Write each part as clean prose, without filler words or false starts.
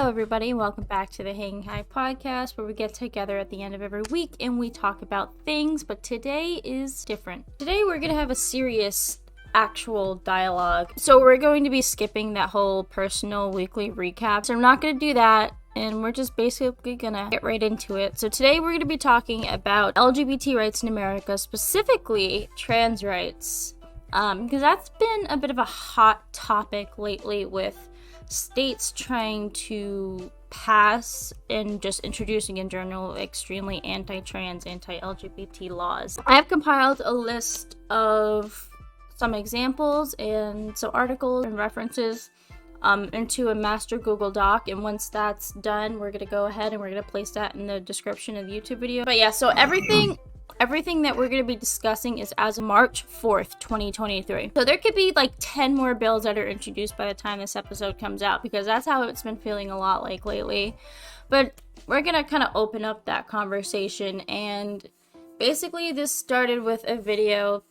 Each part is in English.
Hello everybody, welcome back to the Hanging High podcast, where we get together at the end of every week and we talk about things, but today is different. Today we're gonna have a serious actual dialogue. So we're going to be skipping that whole personal weekly recap. So I'm not gonna do that, and we're just basically gonna get right into it. So today we're gonna be talking about LGBT rights in America, specifically trans rights. Because that's been a bit of a hot topic lately with states trying to pass and just introducing in general extremely anti-trans, anti-LGBT laws. I have compiled a list of some examples and some articles and references into a master Google Doc, and once that's done, we're gonna go ahead and we're gonna place that in the description of the YouTube video. But yeah, so everything that we're going to be discussing is as of March 4th, 2023. So there could be like 10 more bills that are introduced by the time this episode comes out, because that's how it's been feeling a lot like lately. But we're going to kind of open up that conversation, and basically this started with a video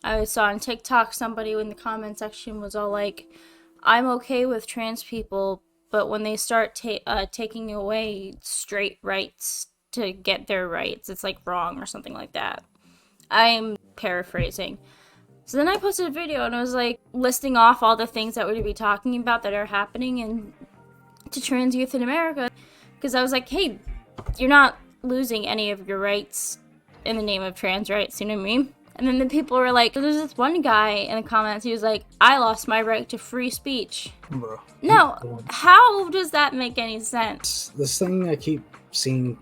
I saw on TikTok. Somebody in the comment section was all like, I'm okay with trans people, but when they start taking away straight rights to get their rights, it's like wrong or something like that. I'm paraphrasing. So then I posted a video and I was like listing off all the things that we're going to be talking about that are happening to trans youth in America, because I was like, hey, you're not losing any of your rights in the name of trans rights, you know what I mean? And then the people were like, there's this one guy in the comments, he was like, I lost my right to free speech. Bro. No, how does that make any sense? This thing I keep seeing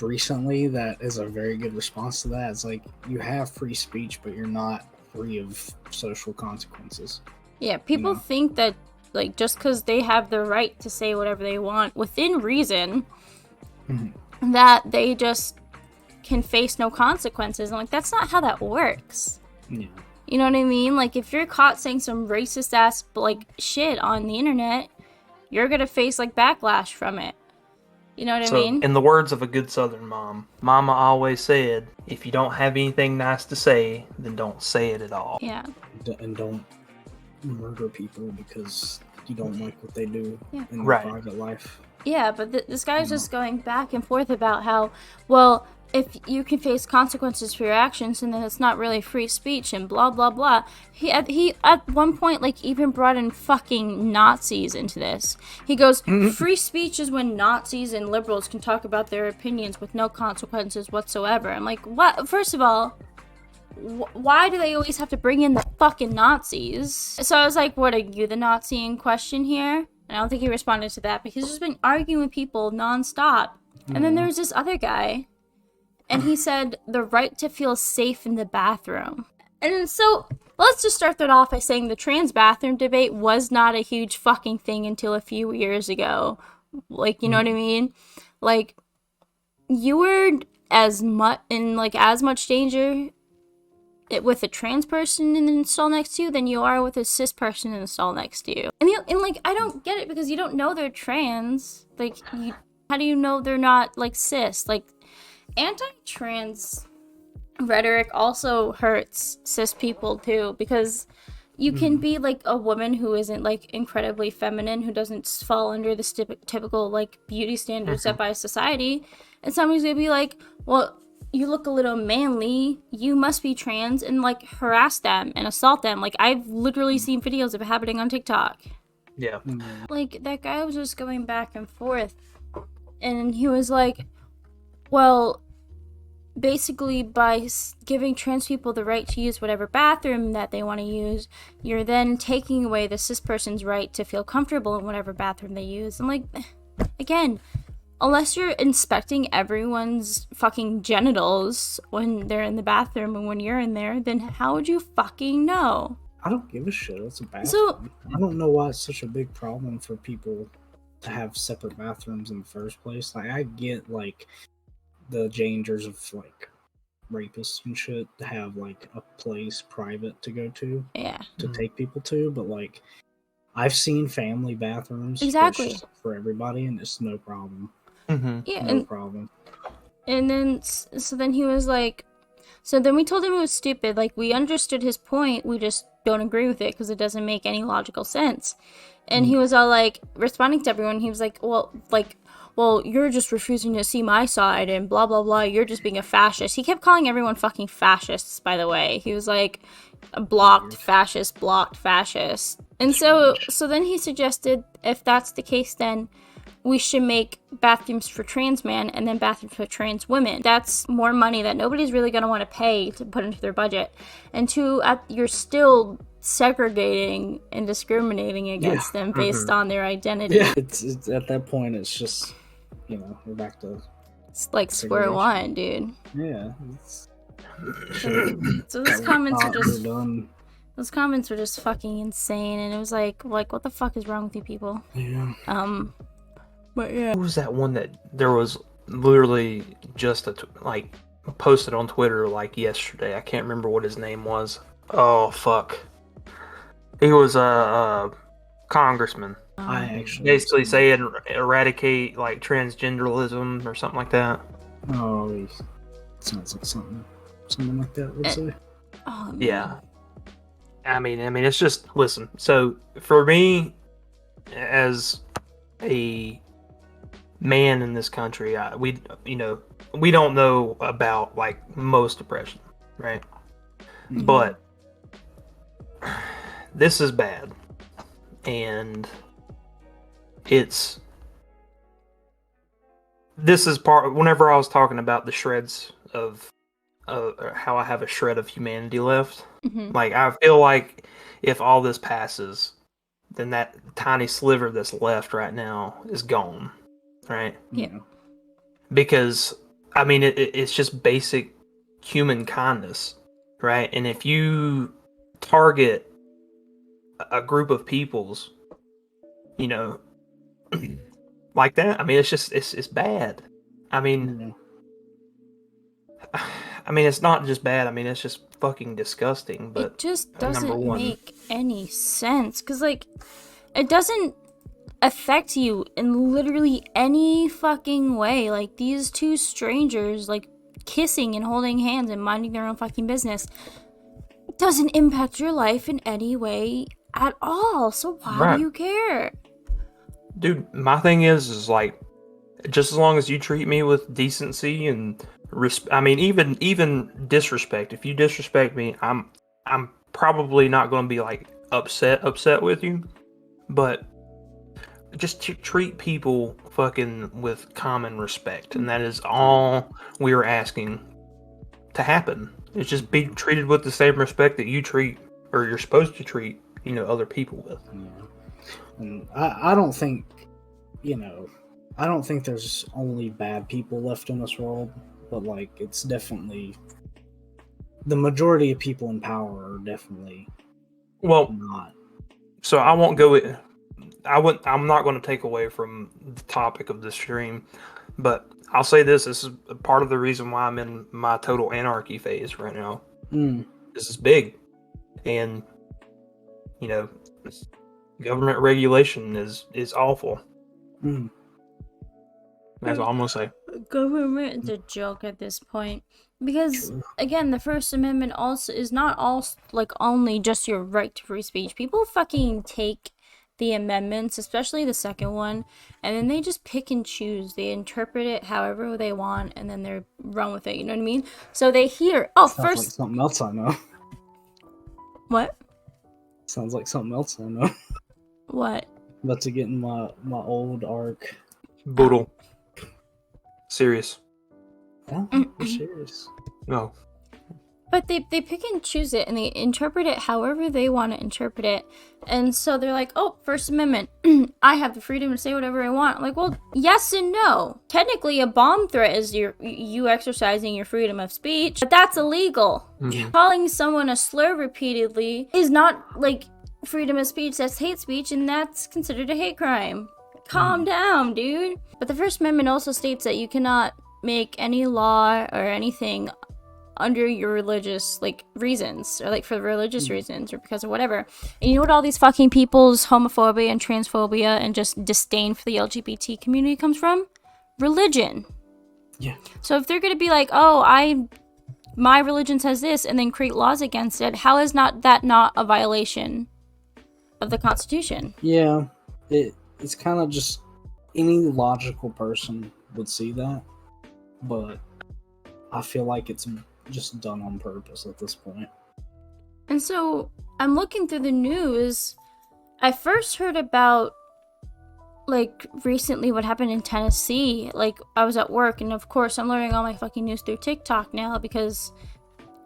recently that is a very good response to that. It's like, you have free speech, but you're not free of social consequences. Yeah, people think that like just because they have the right to say whatever they want within reason, that they just can face no consequences. And like, that's not how that works. Yeah. You know what I mean? Like, if you're caught saying some racist ass like shit on the internet, you're gonna face like backlash from it. You know what I mean? In the words of a good Southern mom, Mama always said, if you don't have anything nice to say, then don't say it at all. Yeah. And don't murder people because you don't like what they do in their Right. private life. Yeah, but this guy's just going back and forth about how, well, if you can face consequences for your actions, and then it's not really free speech and blah blah blah. He at one point like even brought in fucking Nazis into this. He goes, free speech is when Nazis and liberals can talk about their opinions with no consequences whatsoever. I'm like, what? First of all, why do they always have to bring in the fucking Nazis? So I was like, what, are you the Nazi in question here? And I don't think he responded to that, because he's just been arguing with people nonstop. And then there's this other guy, and he said the right to feel safe in the bathroom. And so let's just start that off by saying the trans bathroom debate was not a huge fucking thing until a few years ago. Like, you know what I mean? Like, you were as much danger with a trans person in the stall next to you than you are with a cis person in the stall next to you. And like, I don't get it, because you don't know they're trans. Like, how do you know they're not like cis? Like, anti-trans rhetoric also hurts cis people too, because you can be like a woman who isn't like incredibly feminine, who doesn't fall under the typical like beauty standards set by society, and somebody's gonna be like, well, you look a little manly, you must be trans, and like harass them and assault them. Like, I've literally seen videos of it happening on TikTok. Yeah. Like, that guy was just going back and forth, and he was like, well, basically by giving trans people the right to use whatever bathroom that they want to use, you're then taking away the cis person's right to feel comfortable in whatever bathroom they use. I'm like, again, unless you're inspecting everyone's fucking genitals when they're in the bathroom and when you're in there, then how would you fucking know? I don't give a shit. It's a bathroom. So, I don't know why it's such a big problem for people to have separate bathrooms in the first place. Like, I get like the dangers of like rapists and shit to have like a place private to go to, to take people to, but like, I've seen family bathrooms exactly for everybody, and it's no problem. No problem. And then so then he was like, so then we told him it was stupid. Like, we understood his point, we just don't agree with it because it doesn't make any logical sense. And he was all like, responding to everyone, he was like, well, you're just refusing to see my side and blah, blah, blah. You're just being a fascist. He kept calling everyone fucking fascists, by the way. He was like, blocked fascist. And so then he suggested, if that's the case, then we should make bathrooms for trans men and then bathrooms for trans women. That's more money that nobody's really going to want to pay to put into their budget. And two, you're still segregating and discriminating against them based on their identity. Yeah, it's at that point, it's just, we're back to... It's like square one, dude. Yeah. So those comments are just... Those comments were just fucking insane, and it was like, what the fuck is wrong with you people? Yeah. But yeah. Who was that one that there was literally just posted on Twitter like yesterday? I can't remember what his name was. Oh fuck. He was a congressman. I actually basically saying eradicate like transgenderism or something like that. Oh, it sounds like something like that would say. Oh, man. Yeah. I mean, it's just, listen. So for me, as a man in this country, we don't know about like most oppression, right? Mm-hmm. But this is bad, and this is part. Whenever I was talking about the shreds of how I have a shred of humanity left, like I feel like if all this passes, then that tiny sliver that's left right now is gone, right? Yeah. Because I mean, it's just basic human kindness, right? And if you target a group of peoples, like that, I mean, it's bad. I mean, it's not just bad. I mean, it's just fucking disgusting. But it just doesn't make any sense, because like, it doesn't affect you in literally any fucking way. Like, these two strangers like kissing and holding hands and minding their own fucking business doesn't impact your life in any way at all. So why do you care? Dude, my thing is like, just as long as you treat me with decency and even disrespect. If you disrespect me, I'm probably not going to be like upset with you, but just treat people fucking with common respect, and that is all we are asking to happen. It's just be treated with the same respect that you treat, or you're supposed to treat, other people with. Yeah. And I don't think, I don't think there's only bad people left in this world, but like, it's definitely the majority of people in power are definitely not. So I won't go with. I'm not going to take away from the topic of this stream, but I'll say this is part of the reason why I'm in my total anarchy phase right now. This is big, and government regulation is awful. That's all I'm going to say. Government is a joke at this point, because again, the First Amendment also is not only just your right to free speech. People fucking take the amendments, especially the second one, and then they just pick and choose. They interpret it however they want, and then they run with it. You know what I mean? So they hear, Sounds like something else I know. What? Sounds like something else I know. What? About to get in my old arc. Boodle. Serious. Oh, we're serious. No. But they pick and choose it, and they interpret it however they want to interpret it. And so they're like, oh, First Amendment, I have the freedom to say whatever I want. I'm like, well, yes and no. Technically, a bomb threat is you exercising your freedom of speech, but that's illegal. Mm-hmm. Calling someone a slur repeatedly is not, like, freedom of speech. That's hate speech, and that's considered a hate crime. Calm down, dude. But the First Amendment also states that you cannot make any law or anything under your religious reasons, or for religious reasons, or because of whatever. And you know what all these fucking people's homophobia and transphobia and just disdain for the LGBT community comes from? Religion. Yeah. So if they're gonna be like, oh, my religion says this, and then create laws against it, how is that not a violation of the Constitution? Yeah, it's kind of just any logical person would see that, but I feel like it's just done on purpose at this point. And so I'm looking through the news. I first heard about, like, recently what happened in Tennessee. Like, I was at work, and of course I'm learning all my fucking news through TikTok now, because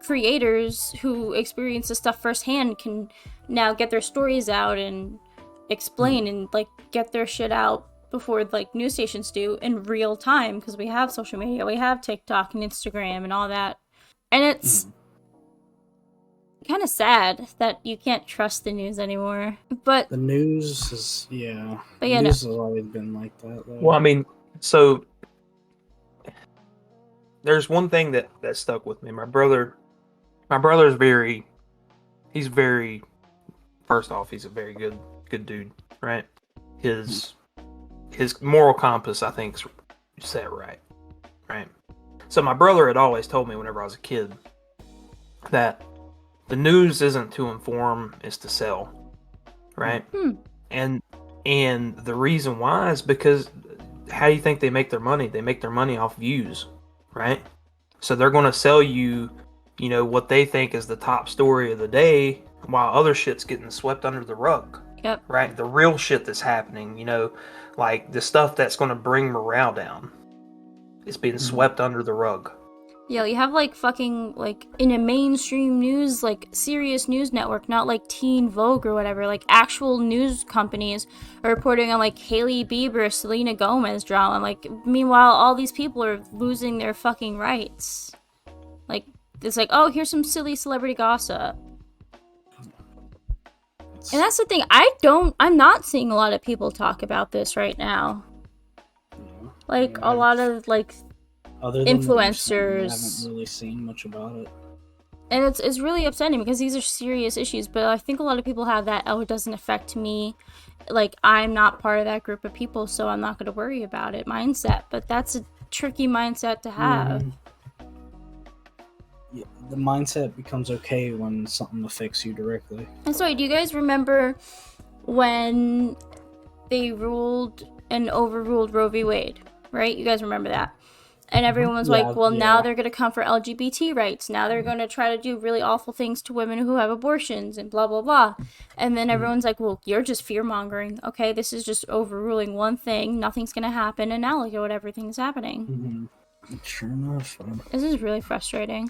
creators who experience this stuff firsthand can now get their stories out and explain and, like, get their shit out before, like, news stations do in real time, because we have social media, we have TikTok and Instagram and all that. And it's kind of sad that you can't trust the news anymore. But the news is news has always been like that, though. Well, I mean, so there's one thing that stuck with me. My brother's he's very, first off, he's a very good dude, right? His moral compass, I think, is set right. So my brother had always told me whenever I was a kid that the news isn't to inform, it's to sell, right? And the reason why is because how do you think they make their money? They make their money off views, right? So they're going to sell you, what they think is the top story of the day, while other shit's getting swept under the rug. Yep. Right? The real shit that's happening, like the stuff that's going to bring morale down, is being swept under the rug. Yeah, you have, like, fucking, like, in a mainstream news, like, serious news network, not like Teen Vogue or whatever, like, actual news companies are reporting on, like, Hailey Bieber, Selena Gomez drama. Like, meanwhile, all these people are losing their fucking rights. Like, it's like, oh, here's some silly celebrity gossip. And that's the thing, I'm not seeing a lot of people talk about this right now. Like, a lot of, like, other than influencers, I haven't really seen much about it. And it's really upsetting because these are serious issues, but I think a lot of people have that, oh, it doesn't affect me. Like, I'm not part of that group of people, so I'm not going to worry about it mindset. But that's a tricky mindset to have. Yeah, the mindset becomes okay when something affects you directly. And so, do you guys remember when they ruled and overruled Roe v. Wade, right? You guys remember that? And everyone's like, well, now they're going to come for LGBT rights. Now they're going to try to do really awful things to women who have abortions and blah, blah, blah. And then everyone's like, well, you're just fear-mongering. Okay, this is just overruling one thing. Nothing's going to happen. And now look at what everything's happening. Sure enough. This is really frustrating.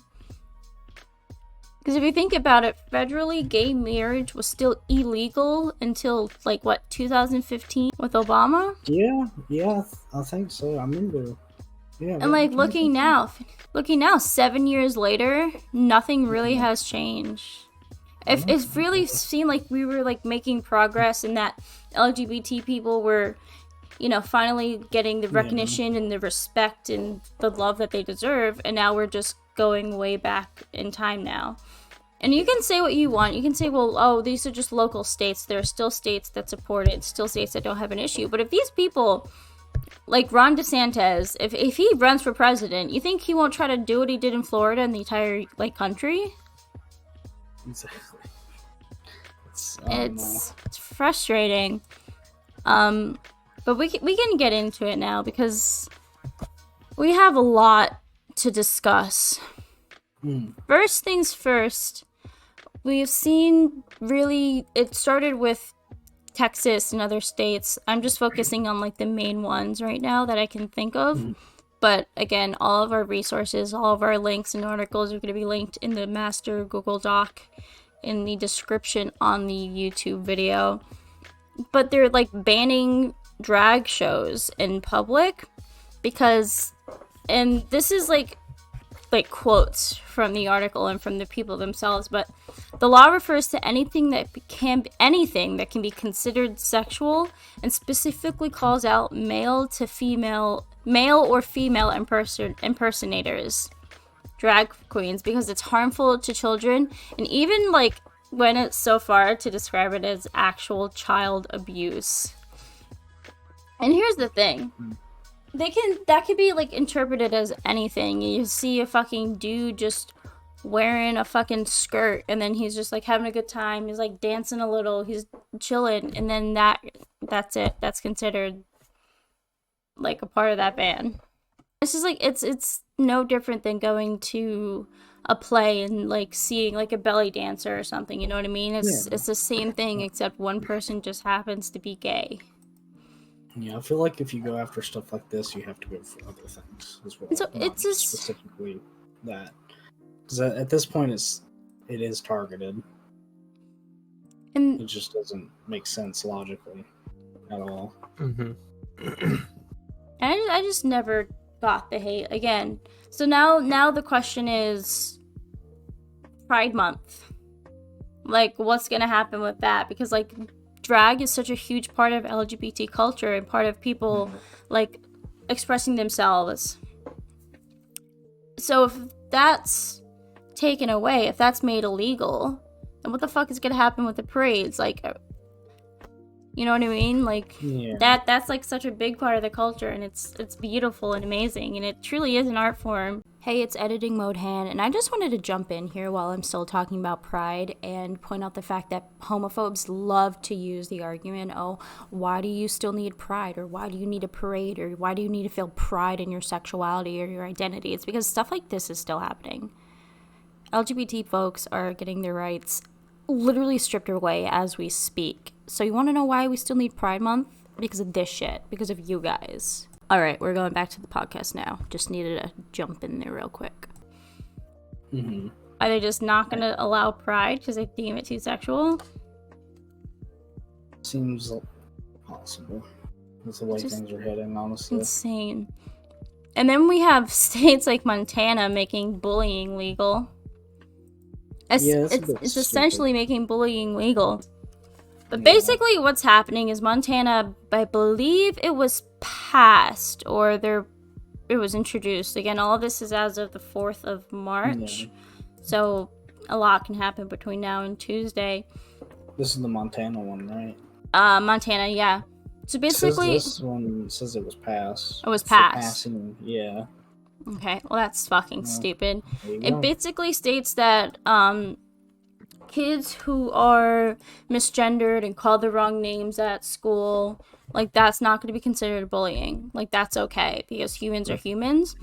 Because if you think about it, federally gay marriage was still illegal until, like, what, 2015 with Obama? Yeah, I think so. I remember. Yeah, and, like, looking now, 7 years later, nothing really has changed. It really seemed like we were, like, making progress and that LGBT people were, finally getting the recognition and the respect and the love that they deserve, and now we're just going way back in time now. And you can say what you want. You can say, well, oh, these are just local states. There are still states that support it, still states that don't have an issue. But if these people, like Ron DeSantis, if he runs for president, you think he won't try to do what he did in Florida and the entire, like, country? Exactly. It's frustrating. But we can get into it now because we have a lot to discuss. First things first, we've seen it started with Texas and other states. I'm just focusing on, like, the main ones right now that I can think of. But again, all of our resources, all of our links and articles are going to be linked in the master Google Doc in the description on the YouTube video. But they're, like, banning drag shows in public because, and this is like quotes from the article and from the people themselves, but the law refers to anything that can be considered sexual and specifically calls out male or female impersonators, drag queens, because it's harmful to children, and even, like, went it so far to describe it as actual child abuse. And here's the thing. That could be, like, interpreted as anything. You see a fucking dude just wearing a fucking skirt, and then he's just, like, having a good time. He's, like, dancing a little. He's chilling, and then that that's it. That's considered like a part of that ban. It's just like it's no different than going to a play and like seeing like a belly dancer or something. You know what I mean? It's the same thing except one person just happens to be gay. Yeah, I feel like if you go after stuff like this, you have to go for other things as well. And so not it's just specifically that, because at this point it is targeted. and It just doesn't make sense logically at all. Mm-hmm. And I just never got the hate again. So now the question is Pride Month. Like, what's gonna happen with that? Because like drag is such a huge part of LGBT culture and part of people like expressing themselves. So if that's taken away, if that's made illegal, then what the fuck is gonna happen with the parades? Like, you know what I mean? Like that's like such a big part of the culture, and it's beautiful and amazing, and it truly is an art form. Hey, it's editing mode Han, and I just wanted to jump in here while I'm still talking about pride and point out the fact that homophobes love to use the argument, oh, why do you still need pride, or why do you need a parade, or why do you need to feel pride in your sexuality or your identity? It's because stuff like this is still happening. LGBT folks are getting their rights literally stripped away as we speak. So you want to know why we still need Pride Month? Because of this shit. Because of you guys. Alright, we're going back to the podcast now. Just needed to jump in there real quick. Mm-hmm. Are they just not going to allow Pride because they deem it too sexual? Seems possible. That's the way things are heading, honestly. Insane. And then we have states like Montana making bullying legal. It's essentially making bullying legal. But basically what's happening is Montana, I believe it was passed or it was introduced. Again, all of this is as of the 4th of March. Yeah. So a lot can happen between now and Tuesday. This is the Montana one, right? Montana, yeah. So basically this one says it was passed. It was passed. Passing, yeah. Okay, well that's fucking stupid. It go. Basically states that kids who are misgendered and called the wrong names at school, like that's not going to be considered bullying. Like that's okay because humans are humans.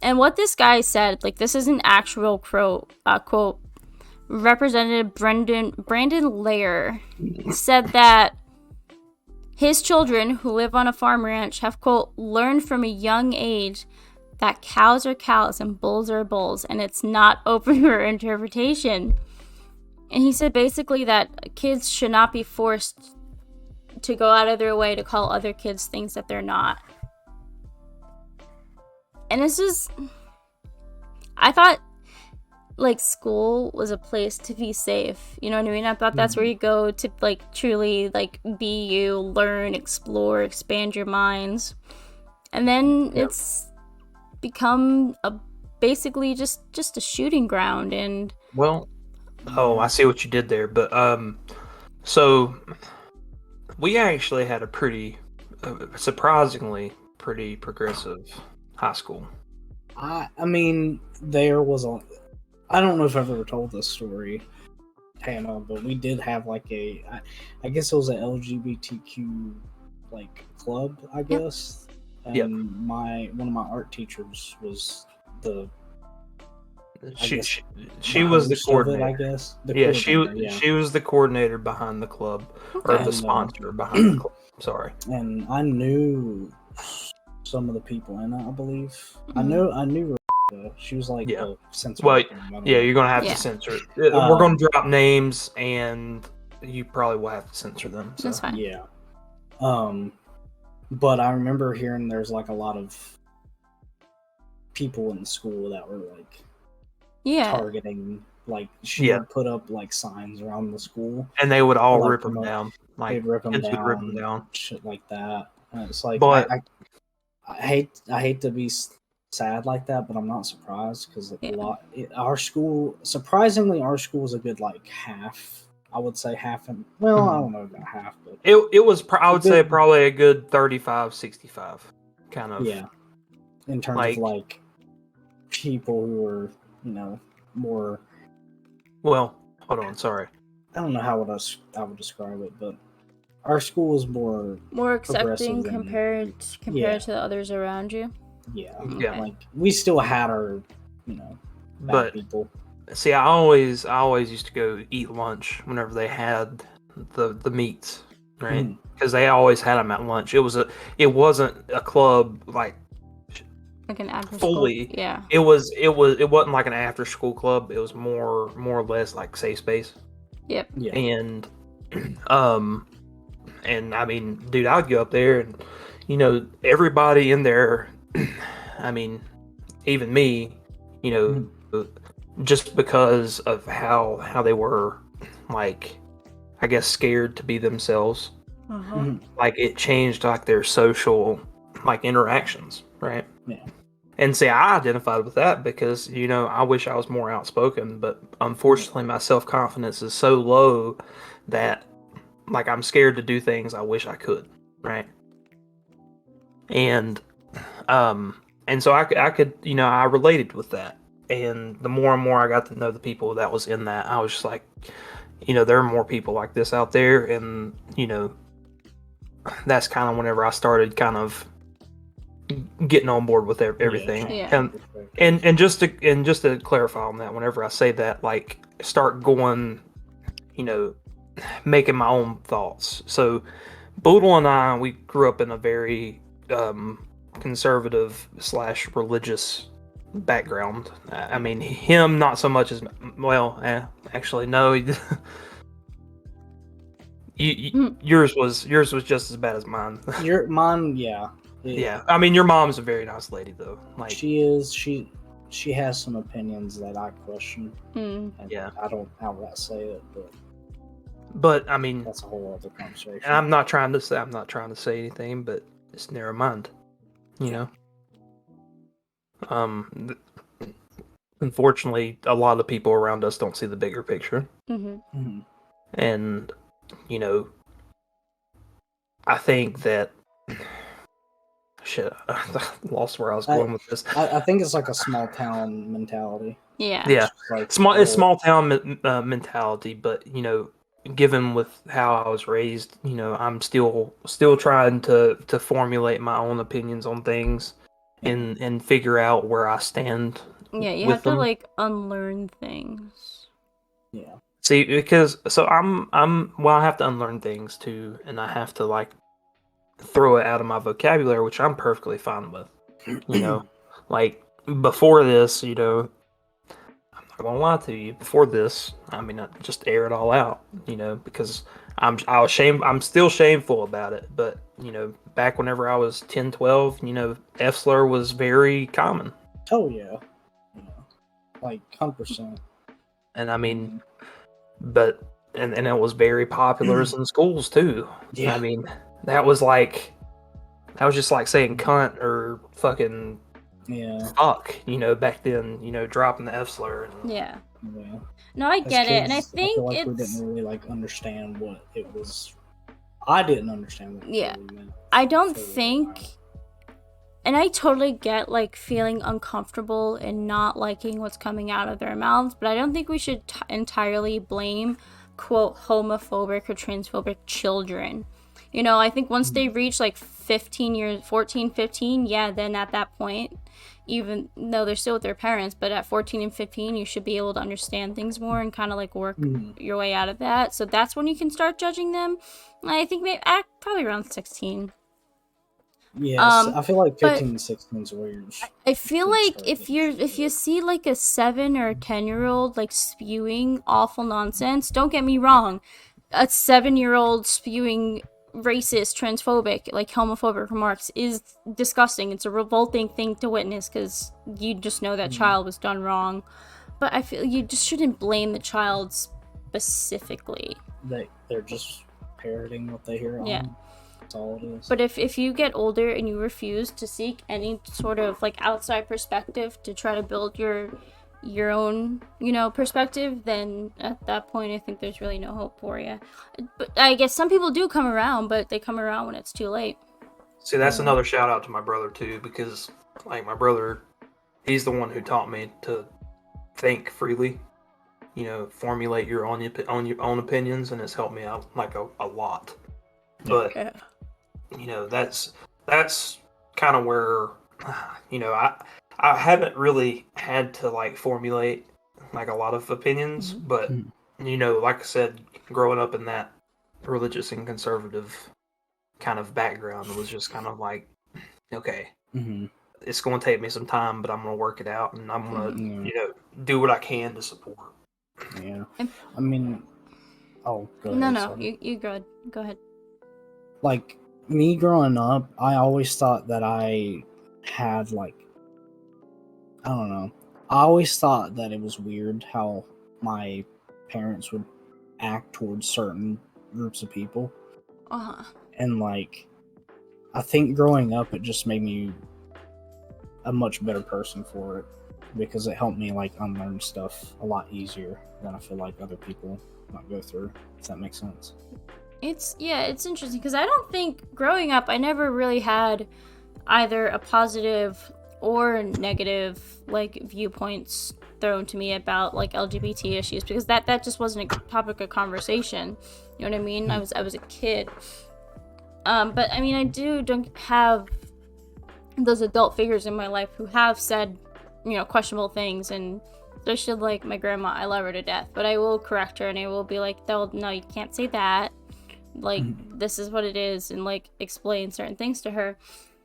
And what this guy said, like this is an actual quote. Representative Brandon Lair said that his children who live on a farm ranch have, quote, learned from a young age that cows are cows and bulls are bulls, and it's not open for interpretation. And he said basically that kids should not be forced to go out of their way to call other kids things that they're not. And this is... I thought, like, school was a place to be safe. You know what I mean? I thought that's where you go to, like, truly, like, be you, learn, explore, expand your minds. And then it's become basically just a shooting ground. And well, I see what you did there, but so we actually had a pretty surprisingly pretty progressive high school. I mean, there was I don't know if I've ever told this story, Hannah, but we did have like I guess it was an LGBTQ like club, I guess. And one of my art teachers was she was the coordinator. I guess. She was the coordinator behind the club, or the sponsor behind the club. Sorry. And I knew some of the people in it, I believe. I knew she was like the censor. Well, you're gonna have to censor it. We're gonna drop names, and you probably will have to censor them. So. That's fine. Yeah. But I remember hearing there's like a lot of people in school that were like targeting, like she would put up like signs around the school, and they would all rip them down. Like they'd rip them kids down, would rip them down, shit like that. And it's like, but I hate to be sad like that, but I'm not surprised because our school is a good like half. I would say half, and I don't know about half, but it was. I would say probably a good 35-65 kind of. Yeah, in terms of like people who are more. Well, hold on. Sorry. I don't know how I would describe it, but our school is more accepting progressive than- compared Yeah. to the others around you. Yeah. Yeah. Like we still had our, bad But people. see, I always used to go eat lunch whenever they had the meats, right? Mhm. Because they always had them at lunch. It wasn't a club like Like an after fully. school. Yeah. It wasn't like an after school club. It was more or less like safe space. Yep. Yeah. And and I mean, dude, I'd go up there and everybody in there, I mean, even me, just because of how they were, like, I guess scared to be themselves. Mhm. Like it changed like their social like interactions, right? Yeah. And see, I identified with that because I wish I was more outspoken, but unfortunately, my self confidence is so low that like I'm scared to do things I wish I could, right? And so I could I related with that, and the more and more I got to know the people that was in that, I was just like, there are more people like this out there, and that's kind of whenever I started kind of getting on board with everything. Yeah. And just to clarify on that, whenever I say that, like start going, making my own thoughts. So Boodle and I, we grew up in a very conservative / religious background. I mean, him not so much as actually no. Yours was just as bad as mine. Your mom, yeah. Yeah, I mean, your mom's a very nice lady, though. Like She is. She has some opinions that I question. Mm. And Yeah. I don't outright say it, but I mean, that's a whole other conversation. and I'm not trying to say anything, but just narrow mind, Unfortunately, a lot of the people around us don't see the bigger picture, Mm-hmm. and I think that shit. I lost where I was going with this. I think it's like a small town mentality. Yeah. Yeah, Like it's small town mentality, but given with how I was raised, I'm still trying to formulate my own opinions on things and figure out where I stand. Yeah, you with have to them. like unlearn things. Yeah. See, because I have to unlearn things too, and I have to like throw it out of my vocabulary, which I'm perfectly fine with. Like before this, I'm not gonna lie to you. Before this, I mean, I just air it all out, because I'm still shameful about it. But back whenever I was 10, 12, F slur was very common. Oh yeah. Like 100%. And I mean, but and it was very popular in schools too. Yeah. I mean, that was just like saying cunt or fucking fuck, back then, dropping the F slur. Yeah. Yeah. No, I As get it, and I kids, think feel like we it's. didn't really like understand what it was. I didn't understand what it Yeah. really meant. I don't for a think. while. And I totally get like feeling uncomfortable and not liking what's coming out of their mouths, but I don't think we should entirely blame quote homophobic or transphobic children. I think once they reach like 14, 15, yeah, then at that point, even though they're still with their parents, but at 14 and 15, you should be able to understand things more and kind of like work your way out of that. So that's when you can start judging them. I think maybe probably around 16. Yes, I feel like but 15 and 16 is where I feel kids like start if getting you see like a 7 or 10-year-old like spewing awful nonsense, don't get me wrong, a 7-year-old spewing racist, transphobic, like homophobic remarks is disgusting. It's a revolting thing to witness because you just know that child was done wrong. But I feel you just shouldn't blame the child specifically. they're just parroting what they hear. Yeah. That's all it is. But if you get older and you refuse to seek any sort of like outside perspective to try to build your own perspective, then at that point I think there's really no hope for you. But I guess some people do come around, but they come around when it's too late. See, that's another shout out to my brother too, because like my brother, he's the one who taught me to think freely, formulate your own opinions, and it's helped me out like a lot. But Yeah. that's kind of where I haven't really had to like formulate like a lot of opinions, but like I said, growing up in that religious and conservative kind of background was just kind of like, okay, it's going to take me some time, but I'm going to work it out, and I'm going to do what I can to support. Yeah, I mean, go ahead. No, sorry. you go ahead. Like me growing up, I always thought that I had like, I don't know. I always thought that it was weird how my parents would act towards certain groups of people. And like, I think growing up, it just made me a much better person for it, because it helped me like unlearn stuff a lot easier than I feel like other people might go through, if that makes sense. It's interesting because I don't think growing up I never really had either a positive or negative like viewpoints thrown to me about like LGBT issues, because that just wasn't a topic of conversation. You know what I mean? I was a kid. But I mean, I don't have those adult figures in my life who have said, questionable things, and especially like my grandma. I love her to death, but I will correct her and I will be like, no, you can't say that. Like, this is what it is, and like explain certain things to her,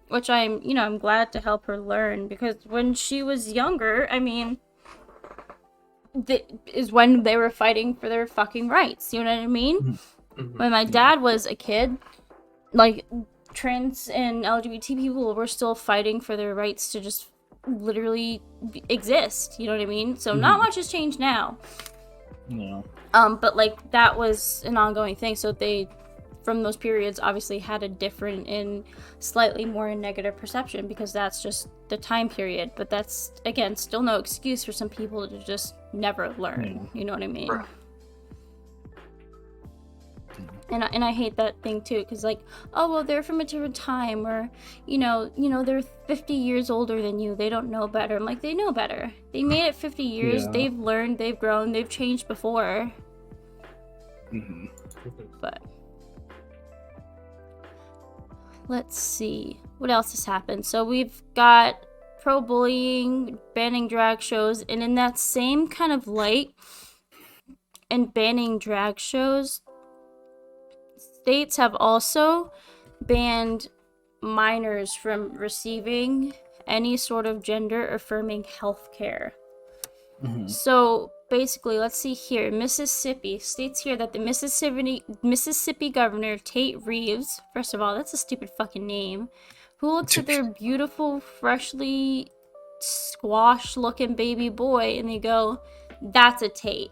which I'm glad to help her learn, because when she was younger, I mean, is when they were fighting for their fucking rights. You know what I mean? When my dad was a kid, like, trans and LGBT people were still fighting for their rights to just literally exist. You know what I mean? So not much has changed now. Yeah. But like that was an ongoing thing. So they, from those periods, obviously had a different and slightly more negative perception, because that's just the time period. But that's, again, still no excuse for some people to just never learn. You know what I mean? Right. And I hate that thing too, because like, oh well, they're from a different time, or they're 50 years older than you, they don't know better. I'm like, they know better. They made it 50 years. Yeah. They've learned, they've grown, they've changed before. But let's see what else has happened. So we've got pro-bullying, banning drag shows, and in that same kind of light, and banning drag shows, states have also banned minors from receiving any sort of gender-affirming health care. So basically, let's see here. Mississippi states here that the Mississippi Governor Tate Reeves, first of all, that's a stupid fucking name, who looks at their beautiful, freshly squash-looking baby boy and they go, that's a Tate.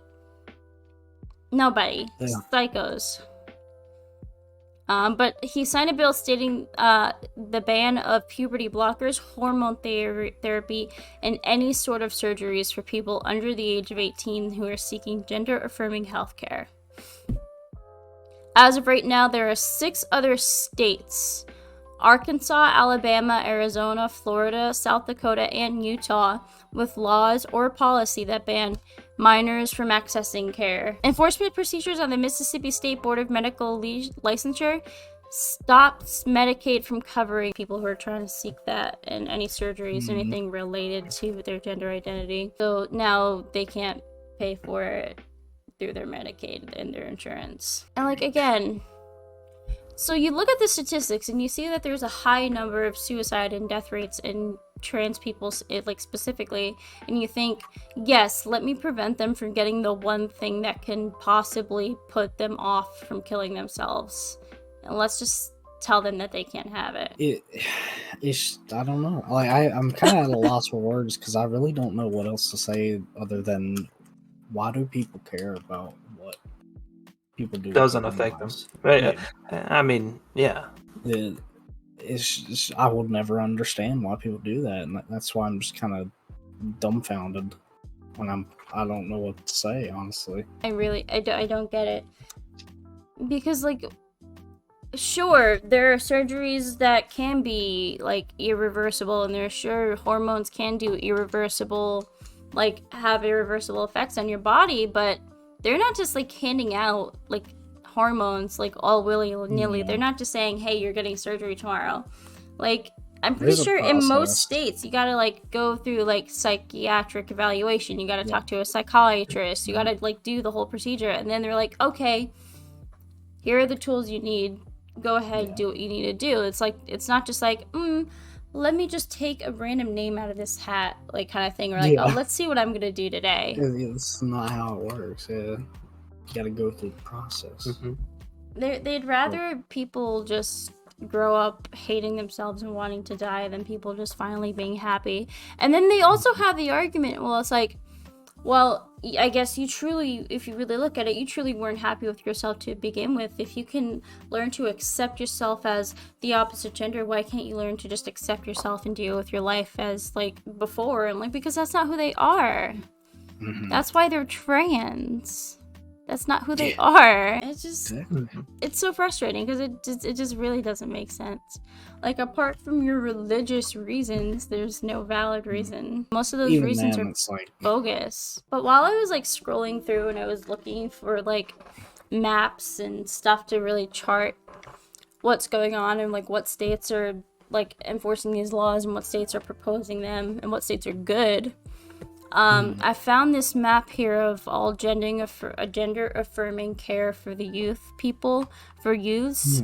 Nobody. Psychos. But he signed a bill stating the ban of puberty blockers, hormone therapy, and any sort of surgeries for people under the age of 18 who are seeking gender-affirming health care. As of right now, there are 6 other states: Arkansas, Alabama, Arizona, Florida, South Dakota, and Utah, with laws or policy that ban minors from accessing care. Enforcement procedures on the Mississippi State Board of Medical Licensure stops Medicaid from covering people who are trying to seek that, and any surgeries, anything related to their gender identity. So now they can't pay for it through their Medicaid and their insurance. And like, again, so you look at the statistics and you see that there's a high number of suicide and death rates in trans people, like specifically, and you think, yes, let me prevent them from getting the one thing that can possibly put them off from killing themselves, and let's just tell them that they can't have it. It's I don't know. Like I'm kind of at a loss for words, because I really don't know what else to say other than, why do people care about what people do? Doesn't affect them. I mean, yeah. It's I will never understand why people do that, and that's why I'm just kind of dumbfounded when I don't know what to say, honestly. I don't get it, because like, sure, there are surgeries that can be like irreversible, and there are sure hormones can do irreversible, like have irreversible effects on your body, but they're not just like handing out like hormones like all willy-nilly. Yeah. They're not just saying, hey, you're getting surgery tomorrow. Like, I'm pretty There's a sure in most process. states you gotta like go through like psychiatric evaluation, you gotta Yeah. talk to a psychiatrist, you gotta like do the whole procedure, and then they're like, okay, here are the tools you need, go ahead, Yeah. do what you need to do. It's like, it's not just like, let me just take a random name out of this hat, like kind of thing, or like, Yeah. oh, let's see what I'm gonna do today. It's not how it works. Yeah, you got to go through the process. Mhm. They'd rather people just grow up hating themselves and wanting to die than people just finally being happy. And then they also have the argument, well, it's like, well, I guess you truly, if you really look at it, you truly weren't happy with yourself to begin with. If you can learn to accept yourself as the opposite gender, why can't you learn to just accept yourself and deal with your life as like before? And like, because that's not who they are. Mhm. That's why they're trans. That's not who they are. It's just, Exactly. it's so frustrating because it just really doesn't make sense. Like, apart from your religious reasons, there's no valid reason. Most of those Even reasons then, are it's like, bogus. But while I was like scrolling through and I was looking for like maps and stuff to really chart what's going on and like what states are like enforcing these laws and what states are proposing them and what states are good, I found this map here of all gender affirming care for the youths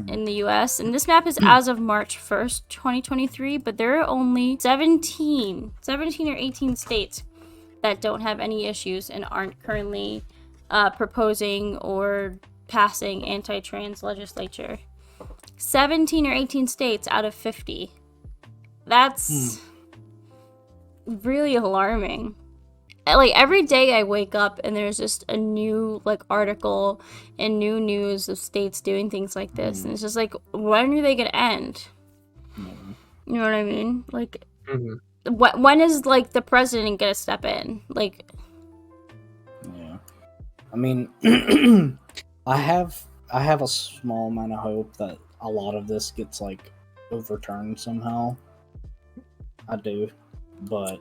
in the US. And this map is as of March 1st, 2023, but there are only 17 or 18 states that don't have any issues and aren't currently proposing or passing anti-trans legislature. 17 or 18 states out of 50. That's really alarming. Like, every day I wake up and there's just a new like article and new news of states doing things like this, and it's just like, when are they gonna end? You know what I mean? Like, when is like the president gonna step in? Like, yeah. I mean, I have a small amount of hope that a lot of this gets like overturned somehow. I do, but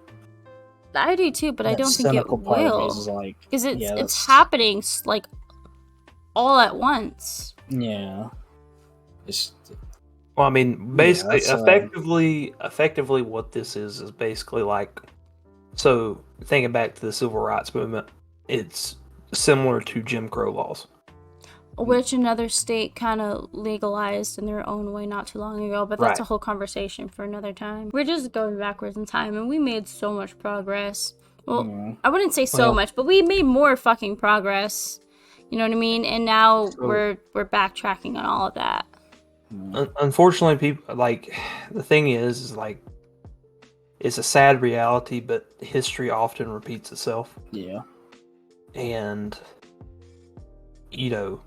I do too, but I that don't think it cynical part of me will, is like, because it's yeah, that's- happening like all at once. yeah. It's Well, I mean, basically, that's, effectively, what this is basically like. So, thinking back to the civil rights movement, it's similar to Jim Crow laws. Which another state kind of legalized in their own way not too long ago, but that's Right. a whole conversation for another time. We're just going backwards in time, and we made so much progress. Well, yeah. I wouldn't say so Well- much, but we made more fucking progress. You know what I mean? And now So- we're backtracking on all of that. Unfortunately, people like the thing is like it's a sad reality, but history often repeats itself, Yeah. and you know,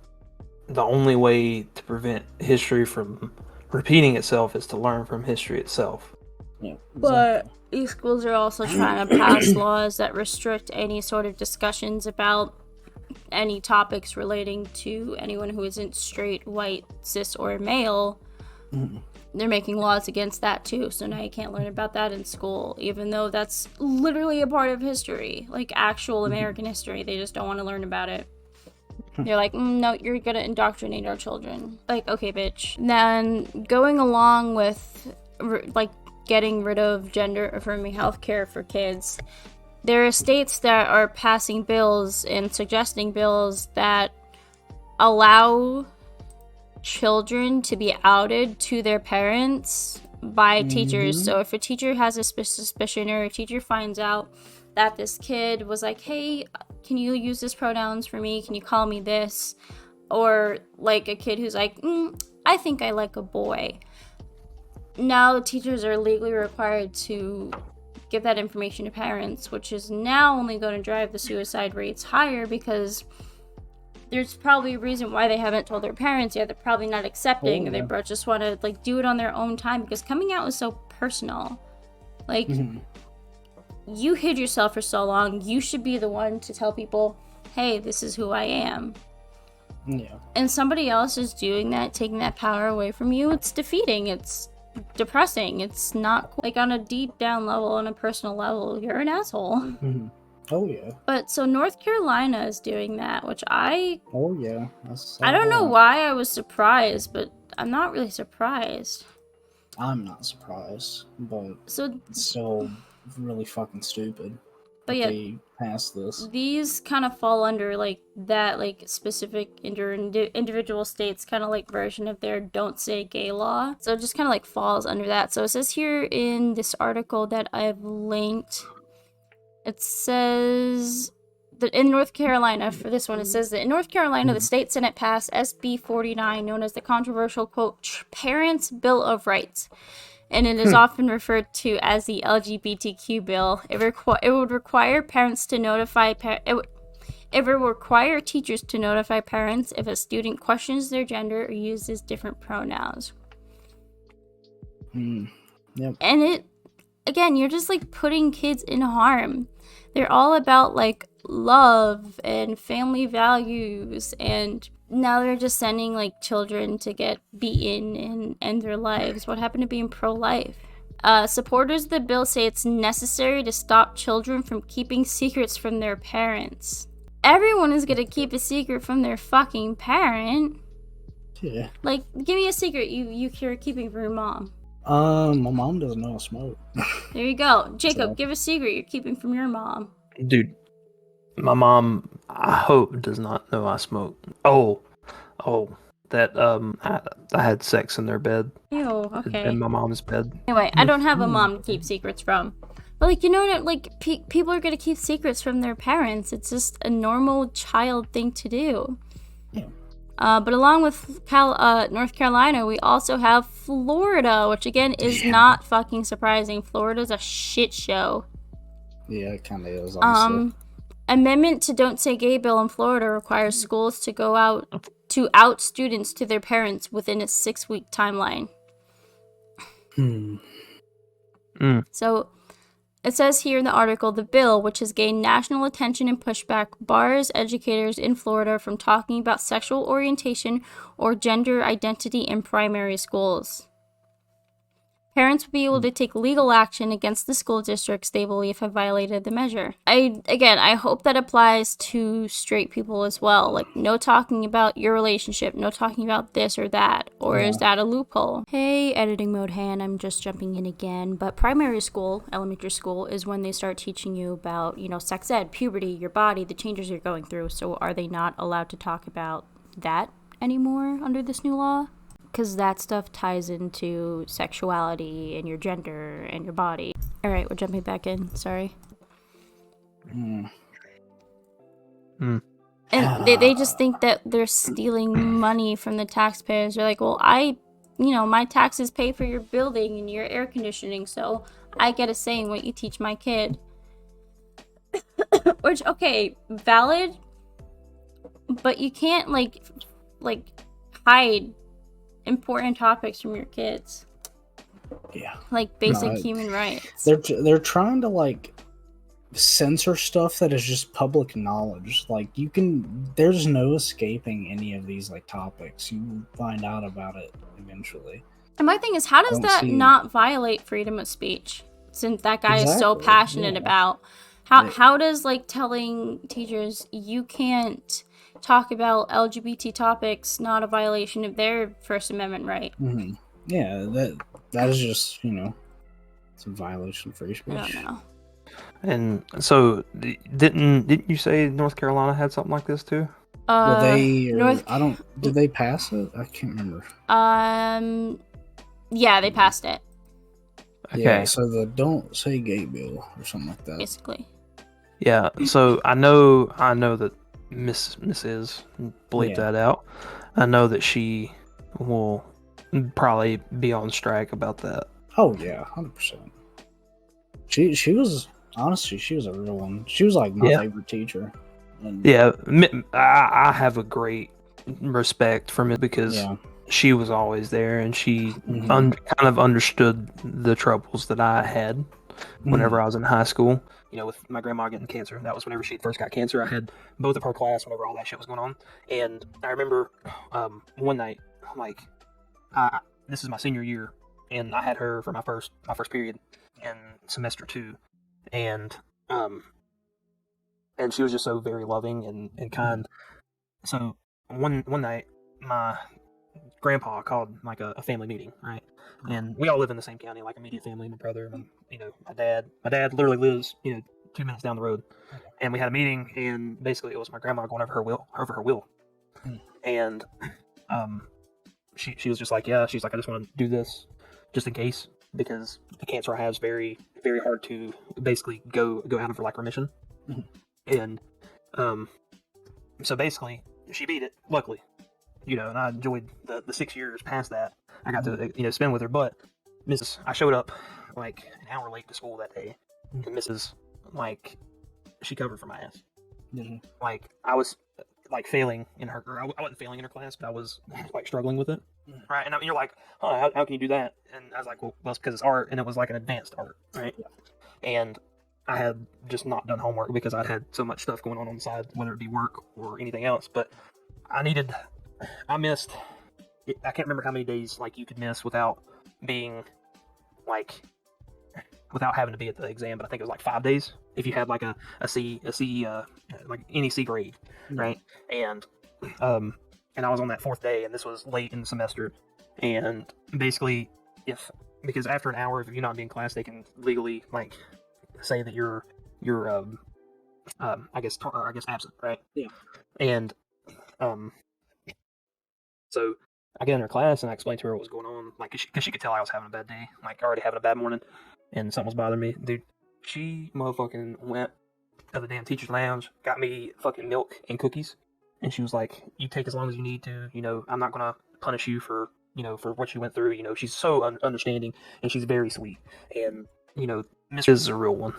the only way to prevent history from repeating itself is to learn from history itself. Yeah. But these schools are also trying to pass laws that restrict any sort of discussions about any topics relating to anyone who isn't straight, white, cis, or male. They're making laws against that too, so now you can't learn about that in school, even though that's literally a part of history, like actual American history. They just don't want to learn about it. They're like, no, you're gonna indoctrinate our children. Like, okay, bitch. Then going along with like getting rid of gender affirming healthcare for kids, there are states that are passing bills and suggesting bills that allow children to be outed to their parents by teachers. So if a teacher has a suspicion, or a teacher finds out that this kid was like, hey, can you use this pronouns for me? Can you call me this? Or like a kid who's like, I think I like a boy. Now teachers are legally required to give that information to parents, which is now only going to drive the suicide rates higher, because there's probably a reason why they haven't told their parents yet. They're probably not accepting, or they just want to like do it on their own time, because coming out is so personal. Like, you hid yourself for so long, you should be the one to tell people, hey, this is who I am. Yeah. And somebody else is doing that, taking that power away from you. It's defeating. It's depressing. It's not like, on a deep down level, on a personal level, you're an asshole. Oh yeah. But so North Carolina is doing that, which I Oh yeah. I don't know why I was surprised, but I'm not really surprised. I'm not surprised, but So, it's still really fucking stupid but that yeah, they passed this. these kind of fall under like that, like specific individual states kind of like version of their don't say gay law. So it just kind of like falls under that. So it says here in this article that I've linked, it says that in North Carolina, for this one, it says that in North Carolina, the state Senate passed SB 49, known as the controversial, quote, Parents' Bill of Rights. And it is often referred to as the LGBTQ bill. It would require parents to notify it would require teachers to notify parents if a student questions their gender or uses different pronouns. Yep. And it, again, you're just like putting kids in harm. They're all about like love and family values, and now they're just sending like children to get beaten and end their lives. What happened to being pro-life? Supporters of the bill say it's necessary to stop children from keeping secrets from their parents. Everyone is gonna keep a secret from their fucking parent. Yeah. Like, give me a secret you're keeping from your mom. My mom doesn't know I smoke. There you go. Jacob, So- give a secret you're keeping from your mom. Dude, my mom, I hope, does not know I smoke. Oh, that I had sex in their bed. Ew, okay. In my mom's bed. Anyway, I don't have a mom to keep secrets from. But, like, you know what? Like, people are gonna keep secrets from their parents. It's just a normal child thing to do. Yeah. But along with North Carolina, we also have Florida, which, again, is not fucking surprising. Florida's a shit show. Yeah, it kind of is, honestly. Amendment to Don't Say Gay bill in Florida requires schools to go out to out students to their parents within a 6-week timeline. So it says here in the article, the bill, which has gained national attention and pushback, bars educators in Florida from talking about sexual orientation or gender identity in primary schools. Parents will be able to take legal action against the school districts they believe have violated the measure. I hope that applies to straight people as well. Like, no talking about your relationship, no talking about this or that. Or is that a loophole? Hey, editing mode hand, I'm just jumping in again. But primary school, elementary school, is when they start teaching you about, sex ed, puberty, your body, the changes you're going through. So are they not allowed to talk about that anymore under this new law? Because that stuff ties into sexuality and your gender and your body. All right, we're jumping back in. Sorry. And they just think that they're stealing money from the taxpayers. They're like, well, my taxes pay for your building and your air conditioning, so I get a say in what you teach my kid. Which, okay, valid, but you can't like hide important topics from your kids. Yeah. Like basic human rights. They're trying to like censor stuff that is just public knowledge. Like there's no escaping any of these like topics. You find out about it eventually. And my thing is, how does that not violate freedom of speech? Since that guy is so passionate about how does like telling teachers you can't talk about LGBT topics not a violation of their First Amendment right? Mm-hmm. Yeah, that is just it's a violation of free speech. I don't know. And so didn't you say North Carolina had something like this too? Did they pass it? I can't remember. Yeah, they passed it. Okay. Yeah, so the Don't Say Gay bill or something like that. Basically. Yeah, so I know that Mrs. bleep that out. I know that she will probably be on strike about that. Oh yeah, 100%. She was honestly, she was a real one. She was like my favorite teacher. And I have a great respect for it because she was always there and she kind of understood the troubles that I had whenever I was in high school. With my grandma getting cancer. That was whenever she first got cancer. I had both of her class whenever all that shit was going on. And I remember one night, I'm like, this is my senior year, and I had her for my first period in semester 2. And and she was just so very loving and kind. So one night, my grandpa called like a family meeting, right? And we all live in the same county, like immediate family, my brother, and my dad. My dad literally lives 2 minutes down the road, and we had a meeting, and basically it was my grandma going over her will, and she was just like, yeah, she's like, I just want to do this just in case, because the cancer I have is very, very hard to basically go out of like remission. And so basically she beat it, luckily, and I enjoyed the 6 years past that I got to spend with her. But I showed up like an hour late to school that day, and Mrs. like, she covered for my ass. Like, I was like failing in her, or I wasn't failing in her class, but I was like struggling with it, right? And you're like, oh, how can you do that? And I was like, well, it's because it's art, and it was like an advanced art, right? And I had just not done homework because I'd had so much stuff going on the side, whether it be work or anything else. But I missed, I can't remember how many days like you could miss without being like, without having to be at the exam, but I think it was like 5 days if you had like a C, like any C grade, right? And I was on that 4th day, and this was late in the semester, and basically because after an hour, if you're not being in class, they can legally like say that you're I guess absent, right? Yeah. And so I get in her class and I explained to her what was going on, like, because she could tell I was having a bad day, like already having a bad morning, and something was bothering me. Dude, she motherfucking went to the damn teacher's lounge, got me fucking milk and cookies, and she was like, "You take as long as you need to. I'm not gonna punish you for for what you went through." She's so understanding, and she's very sweet, and Miss is a real one.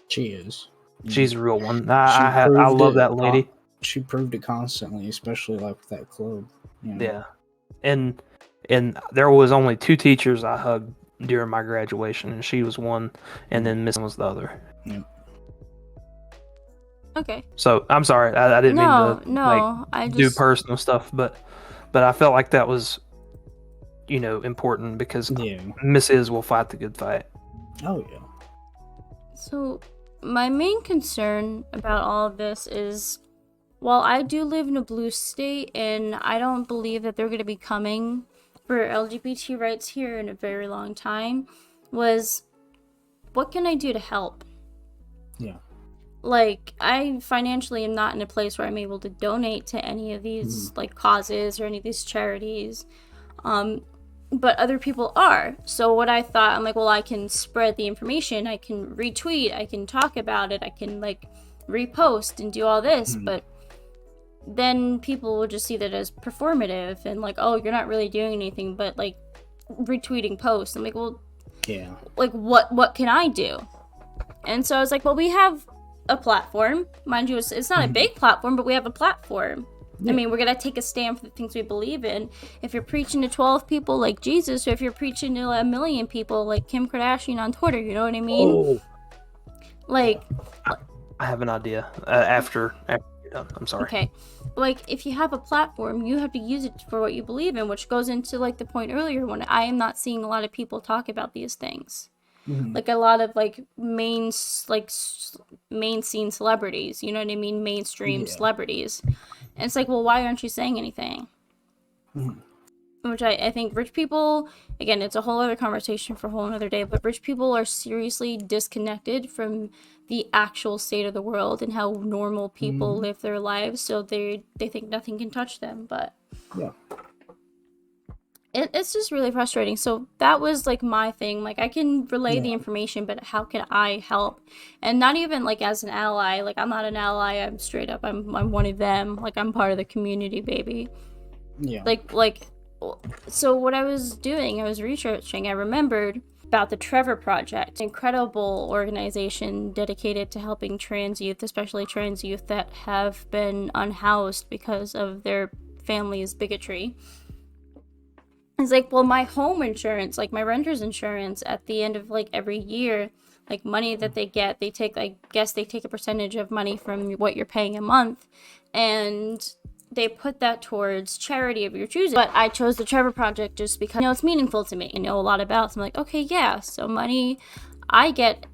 She is. She's a real one. I love that lady. She proved it constantly, especially like with that club. Yeah, and there was only 2 teachers I hugged during my graduation, and she was one, and then Miss was the other. Yeah. Okay. So I'm sorry, I didn't mean to do personal stuff, but I felt like that was important because Mrs. will fight the good fight. Oh yeah. So my main concern about all of this is, while I do live in a blue state and I don't believe that they're going to be coming for LGBT rights here in a very long time, was what can I do to help? Yeah. Like, I financially am not in a place where I'm able to donate to any of these like causes or any of these charities. But other people are. So what I thought, I'm like, well, I can spread the information, I can retweet, I can talk about it, I can like repost and do all this, but then people will just see that as performative and like, oh, you're not really doing anything but like retweeting posts. I'm like, well, yeah, like what can I do? And so I was like, well, we have a platform, mind you, it's not a big platform, but we have a platform. Yeah. I mean, we're going to take a stand for the things we believe in. If you're preaching to 12 people like Jesus, or if you're preaching to 1 million people like Kim Kardashian on Twitter, you know what I mean? Oh. Like, I have an idea after you're done. I'm sorry. Okay. Like, if you have a platform, you have to use it for what you believe in, which goes into like the point earlier when I am not seeing a lot of people talk about these things. Like a lot of like main scene celebrities, you know what I mean? Mainstream celebrities. And it's like, well, why aren't you saying anything? Which I think rich people, again, it's a whole other conversation for a whole other day, but rich people are seriously disconnected from the actual state of the world and how normal people live their lives, so they think nothing can touch them. But yeah, it's just really frustrating. So that was like my thing. Like, I can relay the information, but how can I help? And not even like as an ally. Like, I'm not an ally. I'm straight up. I'm one of them. Like, I'm part of the community, baby. Yeah. Like. So what I was doing, I was researching. I remembered about the Trevor Project, an incredible organization dedicated to helping trans youth, especially trans youth that have been unhoused because of their family's bigotry. It's like, well, my home insurance, like my renter's insurance, at the end of like every year, like money that they get, they take, I guess they take a percentage of money from what you're paying a month, and they put that towards charity of your choosing. But I chose the Trevor Project just because, it's meaningful to me. I know a lot about it. So I'm like, okay, yeah, so money I get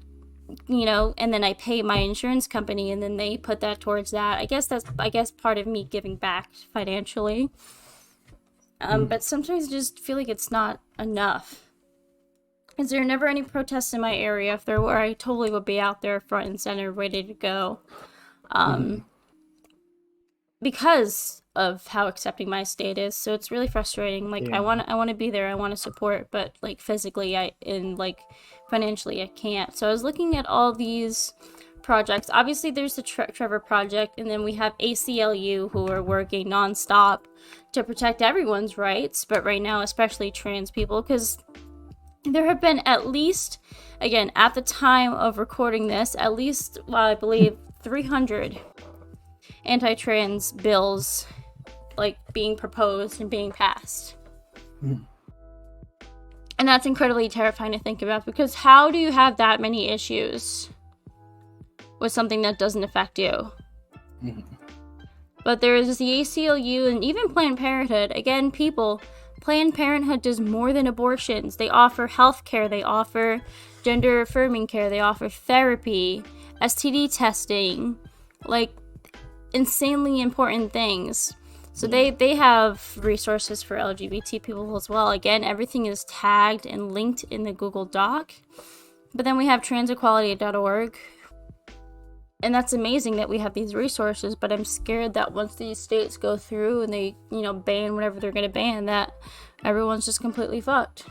and then I pay my insurance company, and then they put that towards that. I guess that's part of me giving back financially. But sometimes I just feel like it's not enough. Is there never any protests in my area? If there were, I totally would be out there front and center, ready to go. Because of how accepting my state is. So it's really frustrating. Like, I want to be there. I want to support, but like physically and like financially I can't. So I was looking at all these projects. Obviously there's the Trevor Project, and then we have ACLU, who are working nonstop to protect everyone's rights, but right now especially trans people, because there have been at least, again, at the time of recording this, at least, well, I believe 300 anti-trans bills like being proposed and being passed. And that's incredibly terrifying to think about, because how do you have that many issues with something that doesn't affect you? But there is the ACLU and even Planned Parenthood. Again, people, Planned Parenthood does more than abortions. They offer health care, they offer gender affirming care, they offer therapy, STD testing, like insanely important things. So they have resources for LGBT people as well. Again, everything is tagged and linked in the Google Doc. But then we have transequality.org. And that's amazing that we have these resources, but I'm scared that once these states go through and they, ban whatever they're going to ban, that everyone's just completely fucked.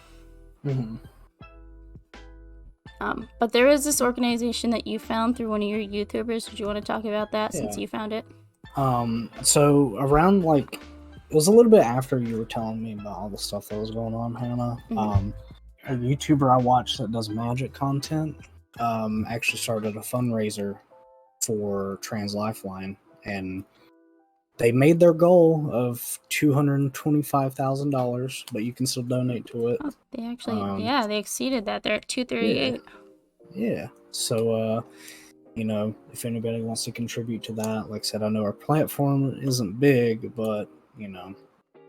But there is this organization that you found through one of your YouTubers. Did you want to talk about that since you found it? So around it was a little bit after you were telling me about all the stuff that was going on, Hannah. A YouTuber I watched that does magic content actually started a fundraiser for Trans Lifeline, and they made their goal of $225,000, but you can still donate to it. Oh, they actually, they exceeded that. They're at 238. Yeah. So, if anybody wants to contribute to that, like I said, I know our platform isn't big, but, I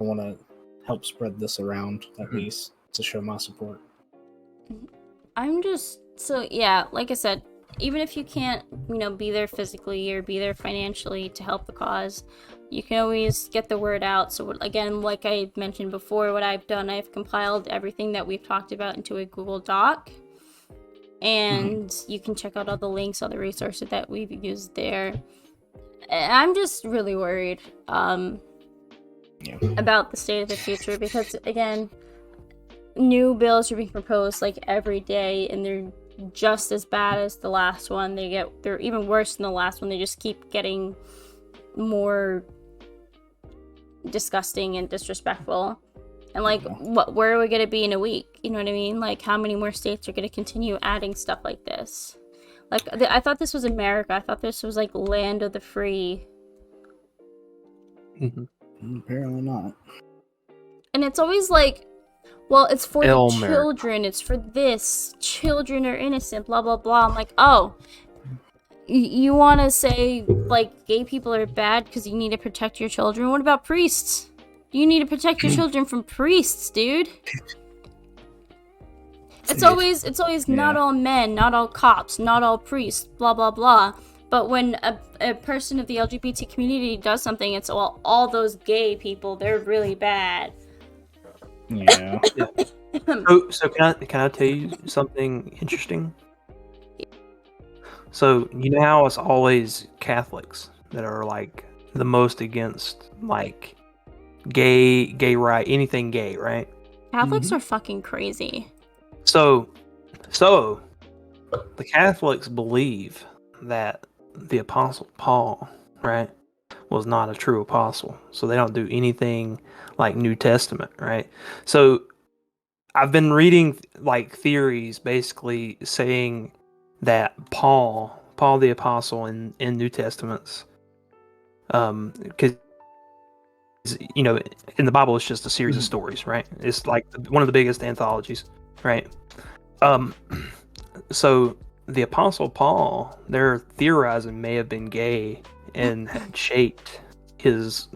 want to help spread this around at least to show my support. Like I said, even if you can't, be there physically or be there financially to help the cause, you can always get the word out. So again, like I mentioned before, what I've done, I've compiled everything that we've talked about into a Google Doc. And you can check out all the links, all the resources that we've used there. I'm just really worried about the state of the future, because again, new bills are being proposed like every day, and they're just as bad as the last one. They're even worse than the last one. They just keep getting more disgusting and disrespectful. And where are we gonna be in a week? You know what I mean? Like, how many more states are gonna continue adding stuff like this? I thought this was America. I thought this was like land of the free. Apparently not. And it's always like, well, it's for the children. It's for this. Children are innocent, blah, blah, blah. I'm like, oh, you want to say, gay people are bad because you need to protect your children? What about priests? You need to protect your children from priests, dude. It's always not all men, not all cops, not all priests, blah, blah, blah. But when a person of the LGBT community does something, it's, well, all those gay people, they're really bad. Yeah. So can I tell you something interesting? So how it's always Catholics that are the most against gay right, anything gay, right? Catholics are fucking crazy. So the Catholics believe that the Apostle Paul, right, was not a true apostle. So they don't do anything like New Testament, right? So I've been reading theories basically saying that Paul the apostle in New Testaments, because in the Bible it's just a series of stories, right? It's like one of the biggest anthologies, right? So the Apostle Paul, they're theorizing, may have been gay and had shaped his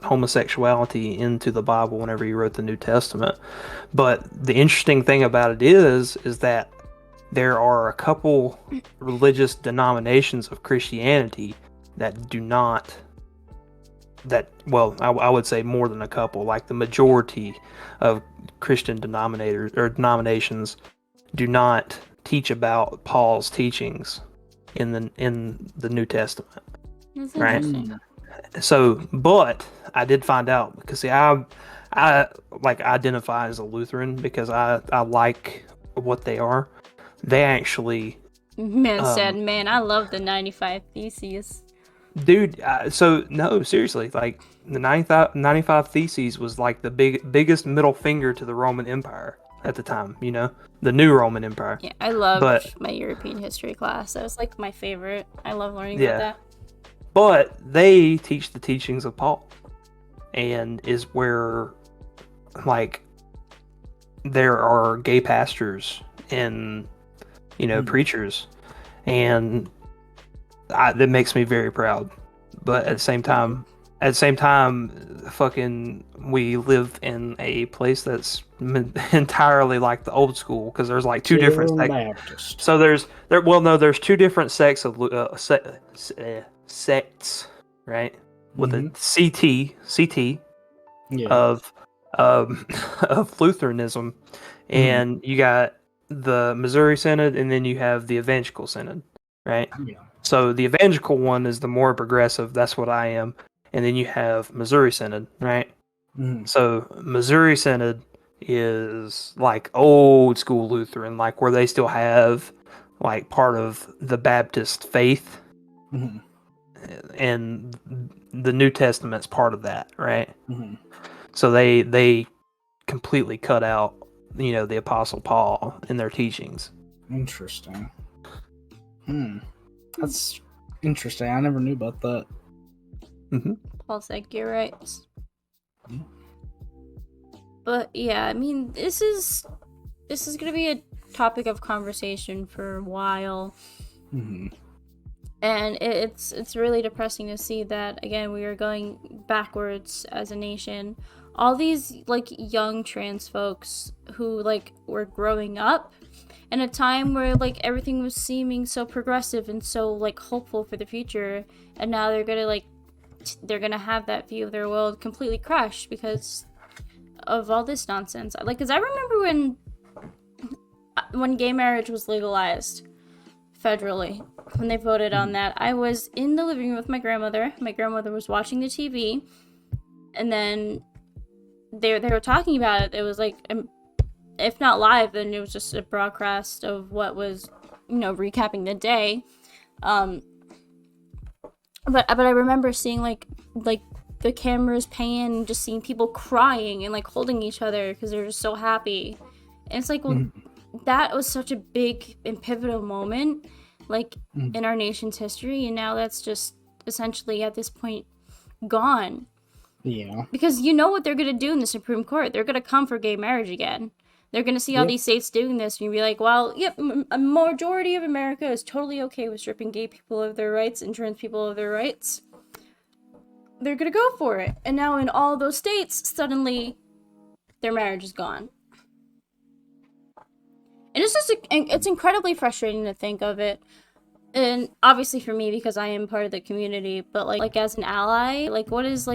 homosexuality into the Bible whenever he wrote the New Testament. But the interesting thing about it is that there are a couple religious denominations of Christianity that do not. I would say more than a couple. Like the majority of Christian denominations do not teach about Paul's teachings in the New Testament. That's Right. interesting. So, but I did find out because see, I like identify as a Lutheran because I like what they are. They actually, Man said, man, I love the 95 Theses. dude. So no, seriously, like the 95 Theses was like the biggest middle finger to the Roman Empire at the time. You know, the new Roman Empire. Yeah, I loved But my European history class. That was like my favorite. I love learning Yeah. about that. but they teach the teachings of Paul, and is where like there are gay pastors and preachers, and that makes me very proud. But at the same time, fucking we live in a place that's entirely like the old school because there's like two different Baptist. So there's two different sects of sects, right? With a CT Yeah. of of Lutheranism, and you got the Missouri Synod, and then you have the Evangelical Synod, right? Yeah. So the Evangelical one is the more progressive. That's what I am, and then you have Missouri Synod, right? So Missouri Synod is like old school Lutheran, like where they still have like part of the Baptist faith, and the New Testament's part of that, right? So they completely cut out, the Apostle Paul in their teachings. Interesting. That's interesting. I never knew about that. Paul said, "Get right." But yeah, I mean, this is gonna be a topic of conversation for a while, and it's really depressing to see that again we are going backwards as a nation. All these like young trans folks who like were growing up in a time where like everything was seeming so progressive and so like hopeful for the future, and now they're gonna have that view of their world completely crushed because of all this nonsense. Like, because I remember when gay marriage was legalized federally, when they voted on that, I was in the living room with my grandmother. My grandmother was watching the TV, and then they were talking about it. It was like, if not live, then it was just a broadcast of what was, recapping the day. But I remember seeing like the cameras pan and just seeing people crying and like holding each other because they're just so happy. And it's like, well, that was such a big and pivotal moment, like in our nation's history, and now that's just essentially at this point gone. Yeah. Because you know what they're gonna do in the Supreme Court? They're gonna come for gay marriage again. They're gonna see all these states doing this, and you'll be like, well, yep, a majority of America is totally okay with stripping gay people of their rights and trans people of their rights. They're gonna go for it, and now in all those states, suddenly, their marriage is gone. And it's incredibly frustrating to think of it, and obviously for me because I am part of the community. But like as an ally, like what is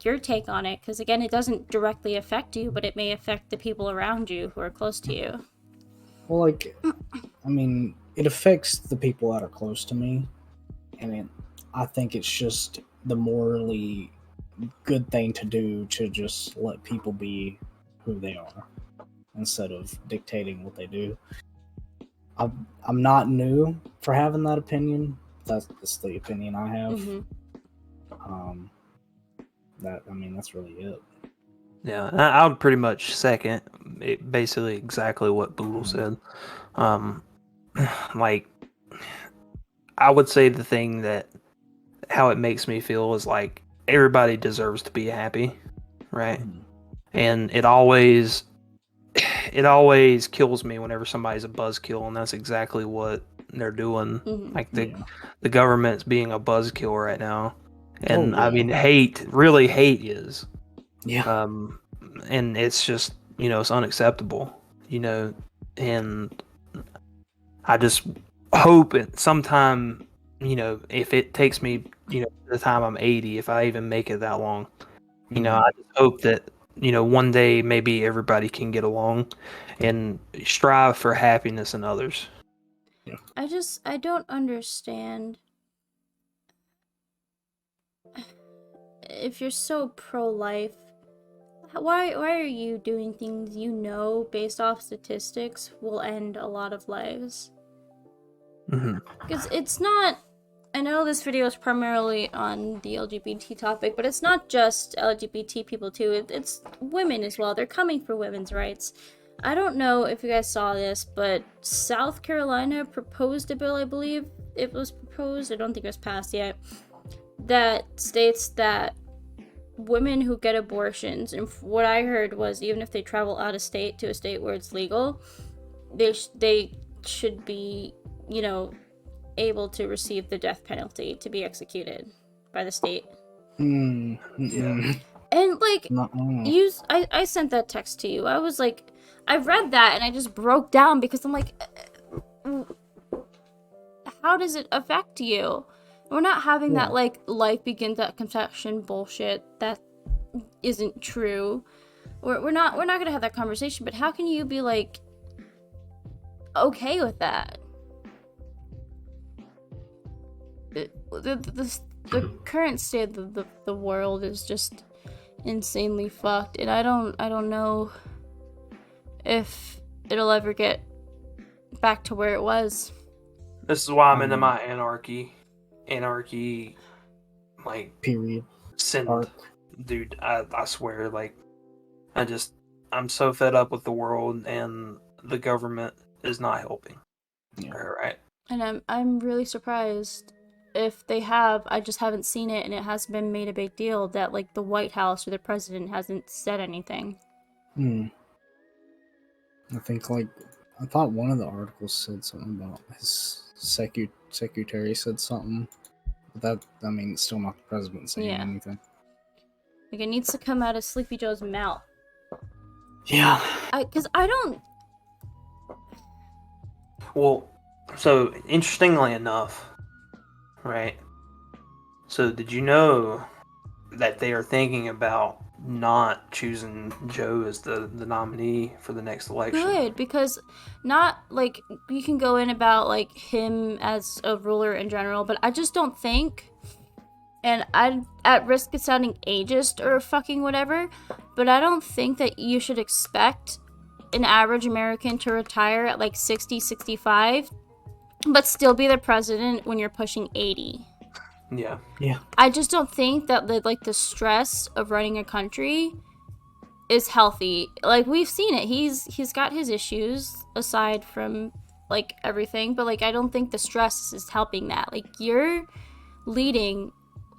your take on it? Because again, it doesn't directly affect you, but it may affect the people around you who are close to you. Well, I mean, it affects the people that are close to me, and I think it's just the morally good thing to do to just let people be who they are instead of dictating what they do. I'm not new for having that opinion. That's the opinion I have. That's really it. Yeah, I would pretty much second basically exactly what Boodle said. Like, I would say the thing that how it makes me feel is like everybody deserves to be happy, right? And it always kills me whenever somebody's a buzzkill, and that's exactly what they're doing. Like the government's being a buzzkill right now, and I mean hate is, and it's just it's unacceptable, and I just hope it sometime, if it takes me, the time I'm 80, if I even make it that long, I just hope that, one day maybe everybody can get along and strive for happiness in others. I don't understand. If you're so pro-life, why are you doing things based off statistics will end a lot of lives? Because it's not. I know this video is primarily on the LGBT topic, but it's not just LGBT people too. It's women as well. They're coming for women's rights. I don't know if you guys saw this, but South Carolina proposed a bill, I believe it was proposed, I don't think it was passed yet, that states that women who get abortions, and what I heard was even if they travel out of state to a state where it's legal, they should be, able to receive the death penalty to be executed by the state. Yeah. And I sent that text to you. I was like, I read that and I just broke down because I'm like, how does it affect you? We're not having that life begins at conception bullshit that isn't true. We're not gonna have that conversation. But how can you be like okay with that? The current state of the world is just insanely fucked, and I don't know if it'll ever get back to where it was. This is why I'm into my anarchy, like period. Dude, I swear, like, I'm so fed up with the world, and the government is not helping. Yeah. Right. And I'm really surprised. If they have, I just haven't seen it, and it hasn't been made a big deal that, like, the White House or the president hasn't said anything. I think, I thought one of the articles said something about his secretary said something. But it's still not the president saying anything. Like, it needs to come out of Sleepy Joe's mouth. Yeah. Because I don't... Well, so, interestingly enough... Right. So did you know that they are thinking about not choosing Joe as the nominee for the next election? Good, because not, like, you can go in about, like, him as a ruler in general, but I just don't think, and I'm at risk of sounding ageist or fucking whatever, but I don't think that you should expect an average American to retire at, like, 60, 65, but still be the president when you're pushing 80. Yeah. I just don't think that the stress of running a country is healthy. Like, we've seen it. He's got his issues aside from, like, everything, but, like, I don't think the stress is helping that. Like, you're leading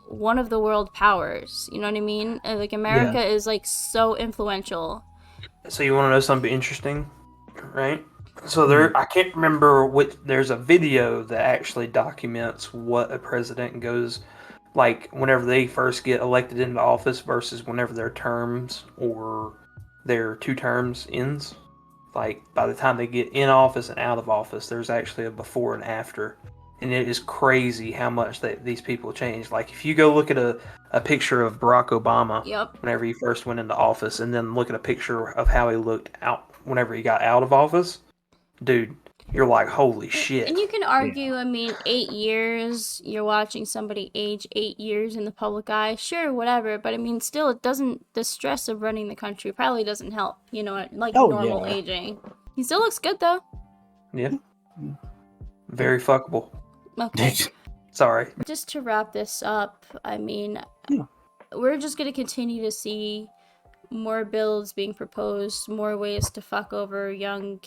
one of the world powers. You know what I mean? Like, America is, like, so influential. So you want to know something interesting, right? So I can't remember there's a video that actually documents what a president goes, like, whenever they first get elected into office versus whenever their terms or their 2 terms ends. Like, by the time they get in office and out of office, there's actually a before and after. And it is crazy how much these people change. Like, if you go look at a picture of Barack Obama whenever he first went into office, and then look at a picture of how he looked out whenever he got out of office, dude, you're like, holy shit. And you can argue, 8 years, you're watching somebody age 8 years in the public eye, sure, whatever, but still, the stress of running the country probably doesn't help, normal aging. He still looks good, though. Yeah. Very fuckable. Okay. Sorry. Just to wrap this up, we're just gonna continue to see more bills being proposed, more ways to fuck over young,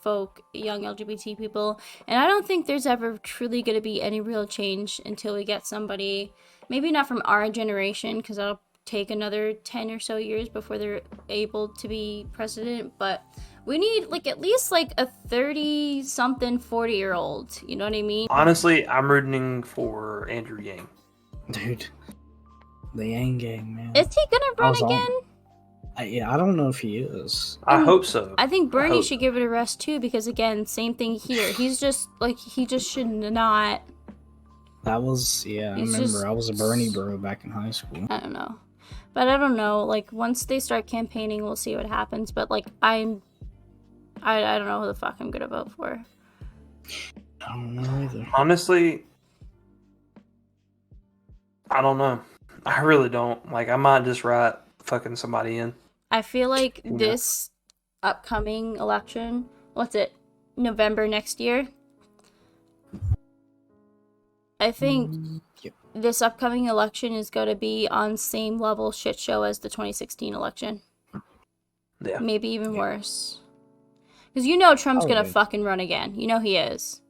folk, young LGBT people, and I don't think there's ever truly going to be any real change until we get somebody, maybe not from our generation, because that'll take another 10 or so years before they're able to be president, but we need at least a 30 something 40-year-old, you know what I mean? Honestly, I'm rooting for Andrew Yang. Dude, the Yang gang, man. Is he gonna run again? I don't know if he is. I And hope so. I think Bernie hope should give it a rest too, because again, same thing here. He's just like, he just should not. That was, I He's remember just- I was a Bernie bro back in high school. I don't know, but I don't know. Like once they start campaigning, we'll see what happens. But like I don't know who the fuck I'm gonna vote for. I don't know either. Honestly, I don't know. I really don't. Like, I might just write fucking somebody in. I feel like Yeah. this upcoming election, what's it, November next year? I think Yep. this upcoming election is going to be on same level shit show as the 2016 election. Yeah. Maybe even Yeah. worse. Because you know Trump's going to Probably. fucking run again. You know he is.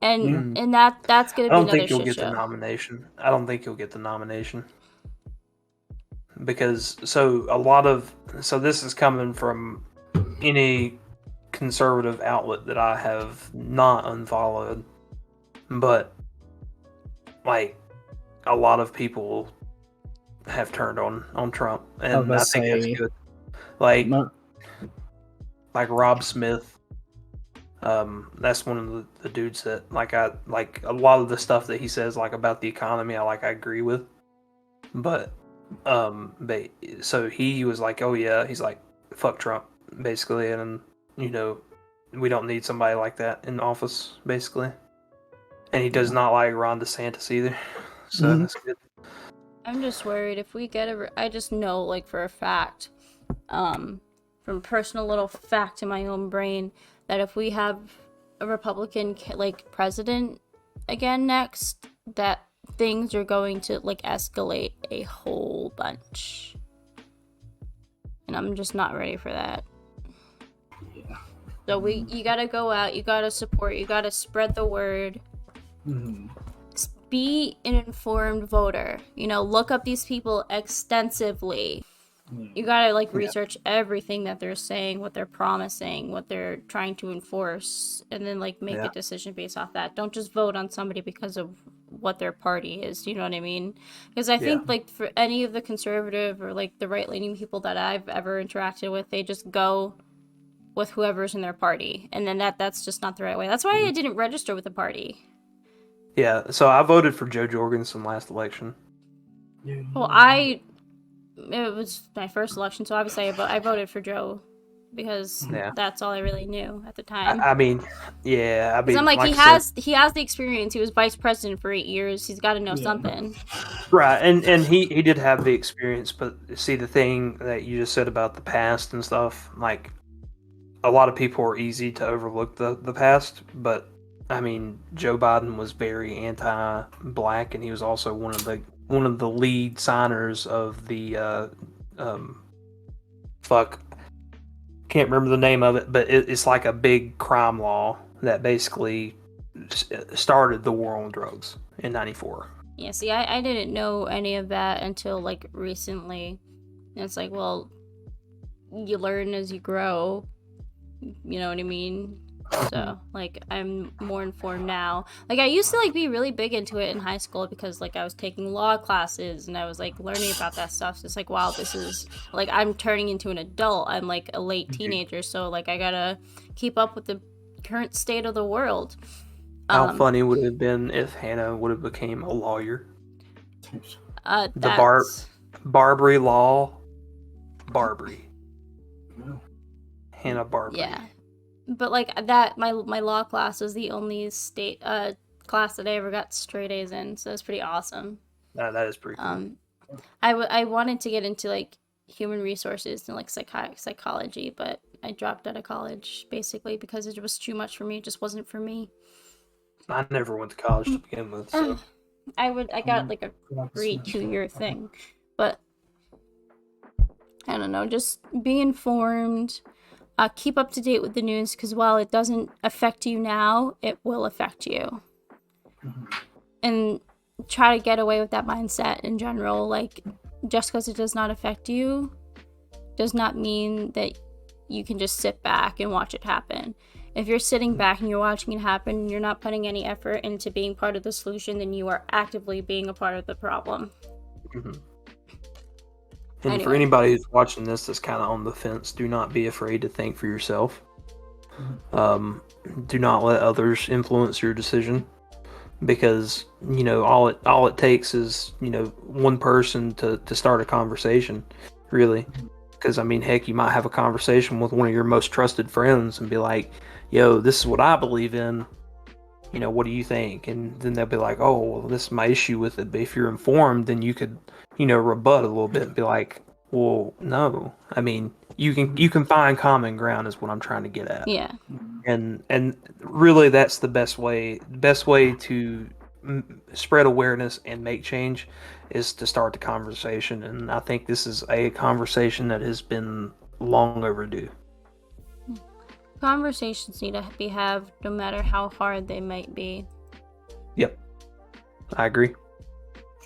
And Mhm. and that's going I to be don't another think he'll shit get the show. nomination. I don't think he'll get the nomination. Because, so this is coming from any conservative outlet that I have not unfollowed. But, like, a lot of people have turned on Trump. And about I to think say- that's good. Like, No, like Rob Smith. That's one of the dudes that I like a lot of the stuff that he says like about the economy. I agree with, but so he was like, oh yeah, he's like, fuck Trump basically, and we don't need somebody like that in office basically, and he does not like Ron DeSantis either, so Mhm. that's good. I'm just worried if we get I just know, like, for a fact, from personal little fact in my own brain, that if we have a Republican, like, president again next, that things are going to, like, escalate a whole bunch. And I'm just not ready for that. Yeah. So you gotta go out, you gotta support, you gotta spread the word. Mhm. Be an informed voter. Look up these people extensively. You gotta research everything that they're saying, what they're promising, what they're trying to enforce, and then make Yeah. a decision based off that. Don't just vote on somebody because of what their party is. You know what I mean? Because I think for any of the conservative or the right-leaning people that I've ever interacted with, they just go with whoever's in their party, and then that's just not the right way. That's why I didn't register with the party. Yeah, so I voted for Joe Jorgensen last election. Well, it was my first election, so obviously I voted for Joe because that's all I really knew at the time. I mean, yeah, Because I'm like I he has the experience. He was vice president for 8 years. He's got to know something. right, and he did have the experience, but see the thing that you just said about the past and stuff, like a lot of people are easy to overlook the past, but I mean Joe Biden was very anti-black, and he was also one of the lead signers of the can't remember the name of it, but it's like a big crime law that basically started the war on drugs in '94. Yeah, see, I didn't know any of that until recently. And it's well, you learn as you grow. You know what I mean? So I'm more informed now. I used to be really big into it in high school because I was taking law classes and I was learning about that stuff. So it's wow, this is I'm turning into an adult. I'm a late teenager, so I gotta keep up with the current state of the world. How funny would it have been if Hannah would have became a lawyer? Barbary law, Barbary. Hannah Barbary. Yeah. But that my law class was the only state class that I ever got straight A's in, so it's pretty awesome. That is pretty cool. I wanted to get into human resources and psychology, but I dropped out of college basically because it was too much for me. It just wasn't for me. I never went to college to begin with, so I got a free 2-year thing, but I don't know. Just be informed. Keep up to date with the news, because while it doesn't affect you now, it will affect you. And try to get away with that mindset in general. Just because it does not affect you does not mean that you can just sit back and watch it happen. If you're sitting back and you're watching it happen and you're not putting any effort into being part of the solution, then you are actively being a part of the problem. And for Anyway. anybody who's watching this that's kind of on the fence, do not be afraid to think for yourself. Do not let others influence your decision, because all it takes is one person to start a conversation, really. Because I mean, heck, you might have a conversation with one of your most trusted friends and be like, "Yo, this is what I believe in. What do you think?" And then they'll be like, "Oh, well, this is my issue with it." But if you're informed, then you could rebut a little bit and be like, "Well, no. I mean, you can find common ground," is what I'm trying to get at. Yeah. And really, that's the best way. The best way to spread awareness and make change is to start the conversation. And I think this is a conversation that has been long overdue. Conversations need to be had no matter how hard they might be. Yep, I agree.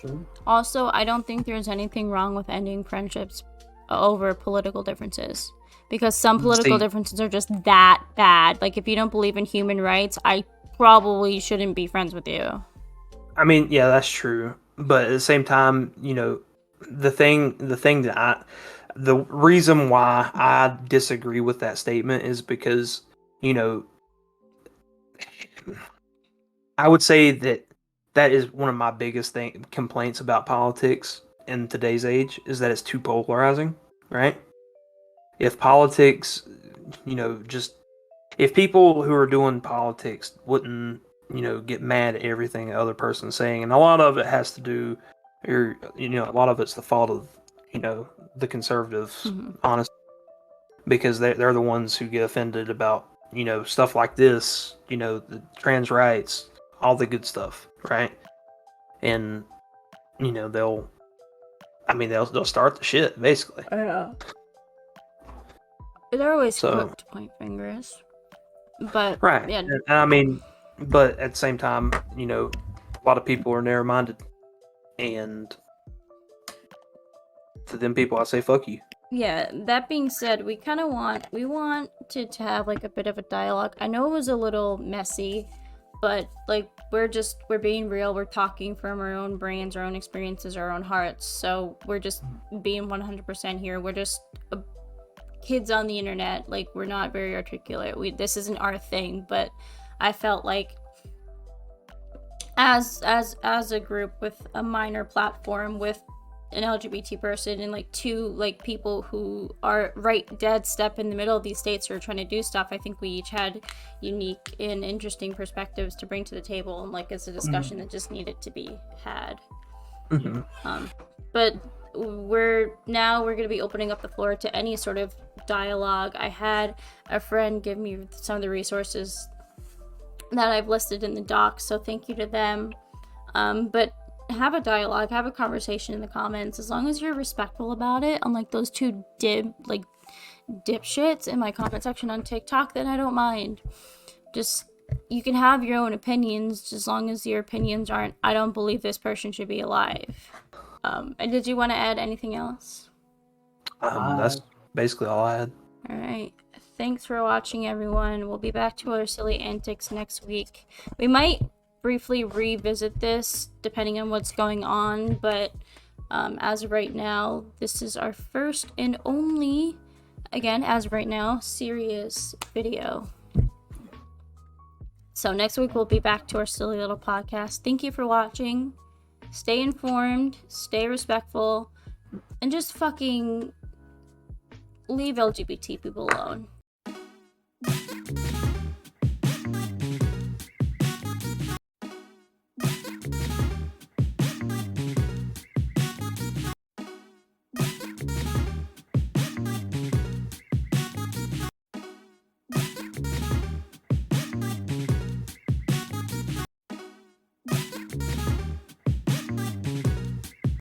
Sure. Also, I don't think there's anything wrong with ending friendships over political differences, because some political differences are just that bad. Like, if you don't believe in human rights, I probably shouldn't be friends with you. I mean, yeah, that's true. But at the same time, the reason why I disagree with that statement is because, I would say that is one of my biggest complaints about politics in today's age, is that it's too polarizing, right? If politics, if people who are doing politics wouldn't, get mad at everything the other person's saying, and a lot of it has to do, or a lot of it's the fault of, the conservatives, honestly, because they're the ones who get offended about, stuff like this, the trans rights, all the good stuff, right? And they'll start the shit, basically. Yeah. They're always So, quick to point fingers. But right. yeah. And I mean, but at the same time, a lot of people are narrow-minded, and to them people, I say, fuck you. Yeah, that being said, we wanted to have like a bit of a dialogue. I know it was a little messy, but like we're being real. We're talking from our own brains, our own experiences, our own hearts. So we're just being 100% here. We're just kids on the internet. Like, we're not very articulate. This isn't our thing, but I felt like as a group with a minor platform, with an LGBT person and like two like people who are right dead step in the middle of these states who are trying to do stuff, I think we each had unique and interesting perspectives to bring to the table, and like it's a discussion that just needed to be had. But we're going to be opening up the floor to any sort of dialogue. I had a friend give me some of the resources that I've listed in the doc, so thank you to them. But have a dialogue, have a conversation in the comments, as long as you're respectful about it. Unlike those two dipshits in my comment section on TikTok, then I don't mind. Just, you can have your own opinions, as long as your opinions aren't, I don't believe this person should be alive. And did you want to add anything else? That's basically all I had. All right. Thanks for watching, everyone. We'll be back to our silly antics next week. We might briefly revisit this depending on what's going on, but as of right now, this is our first and only, again, as of right now, serious video. So next week we'll be back to our silly little podcast. Thank you for watching. Stay informed, stay respectful, and just fucking leave LGBT people alone.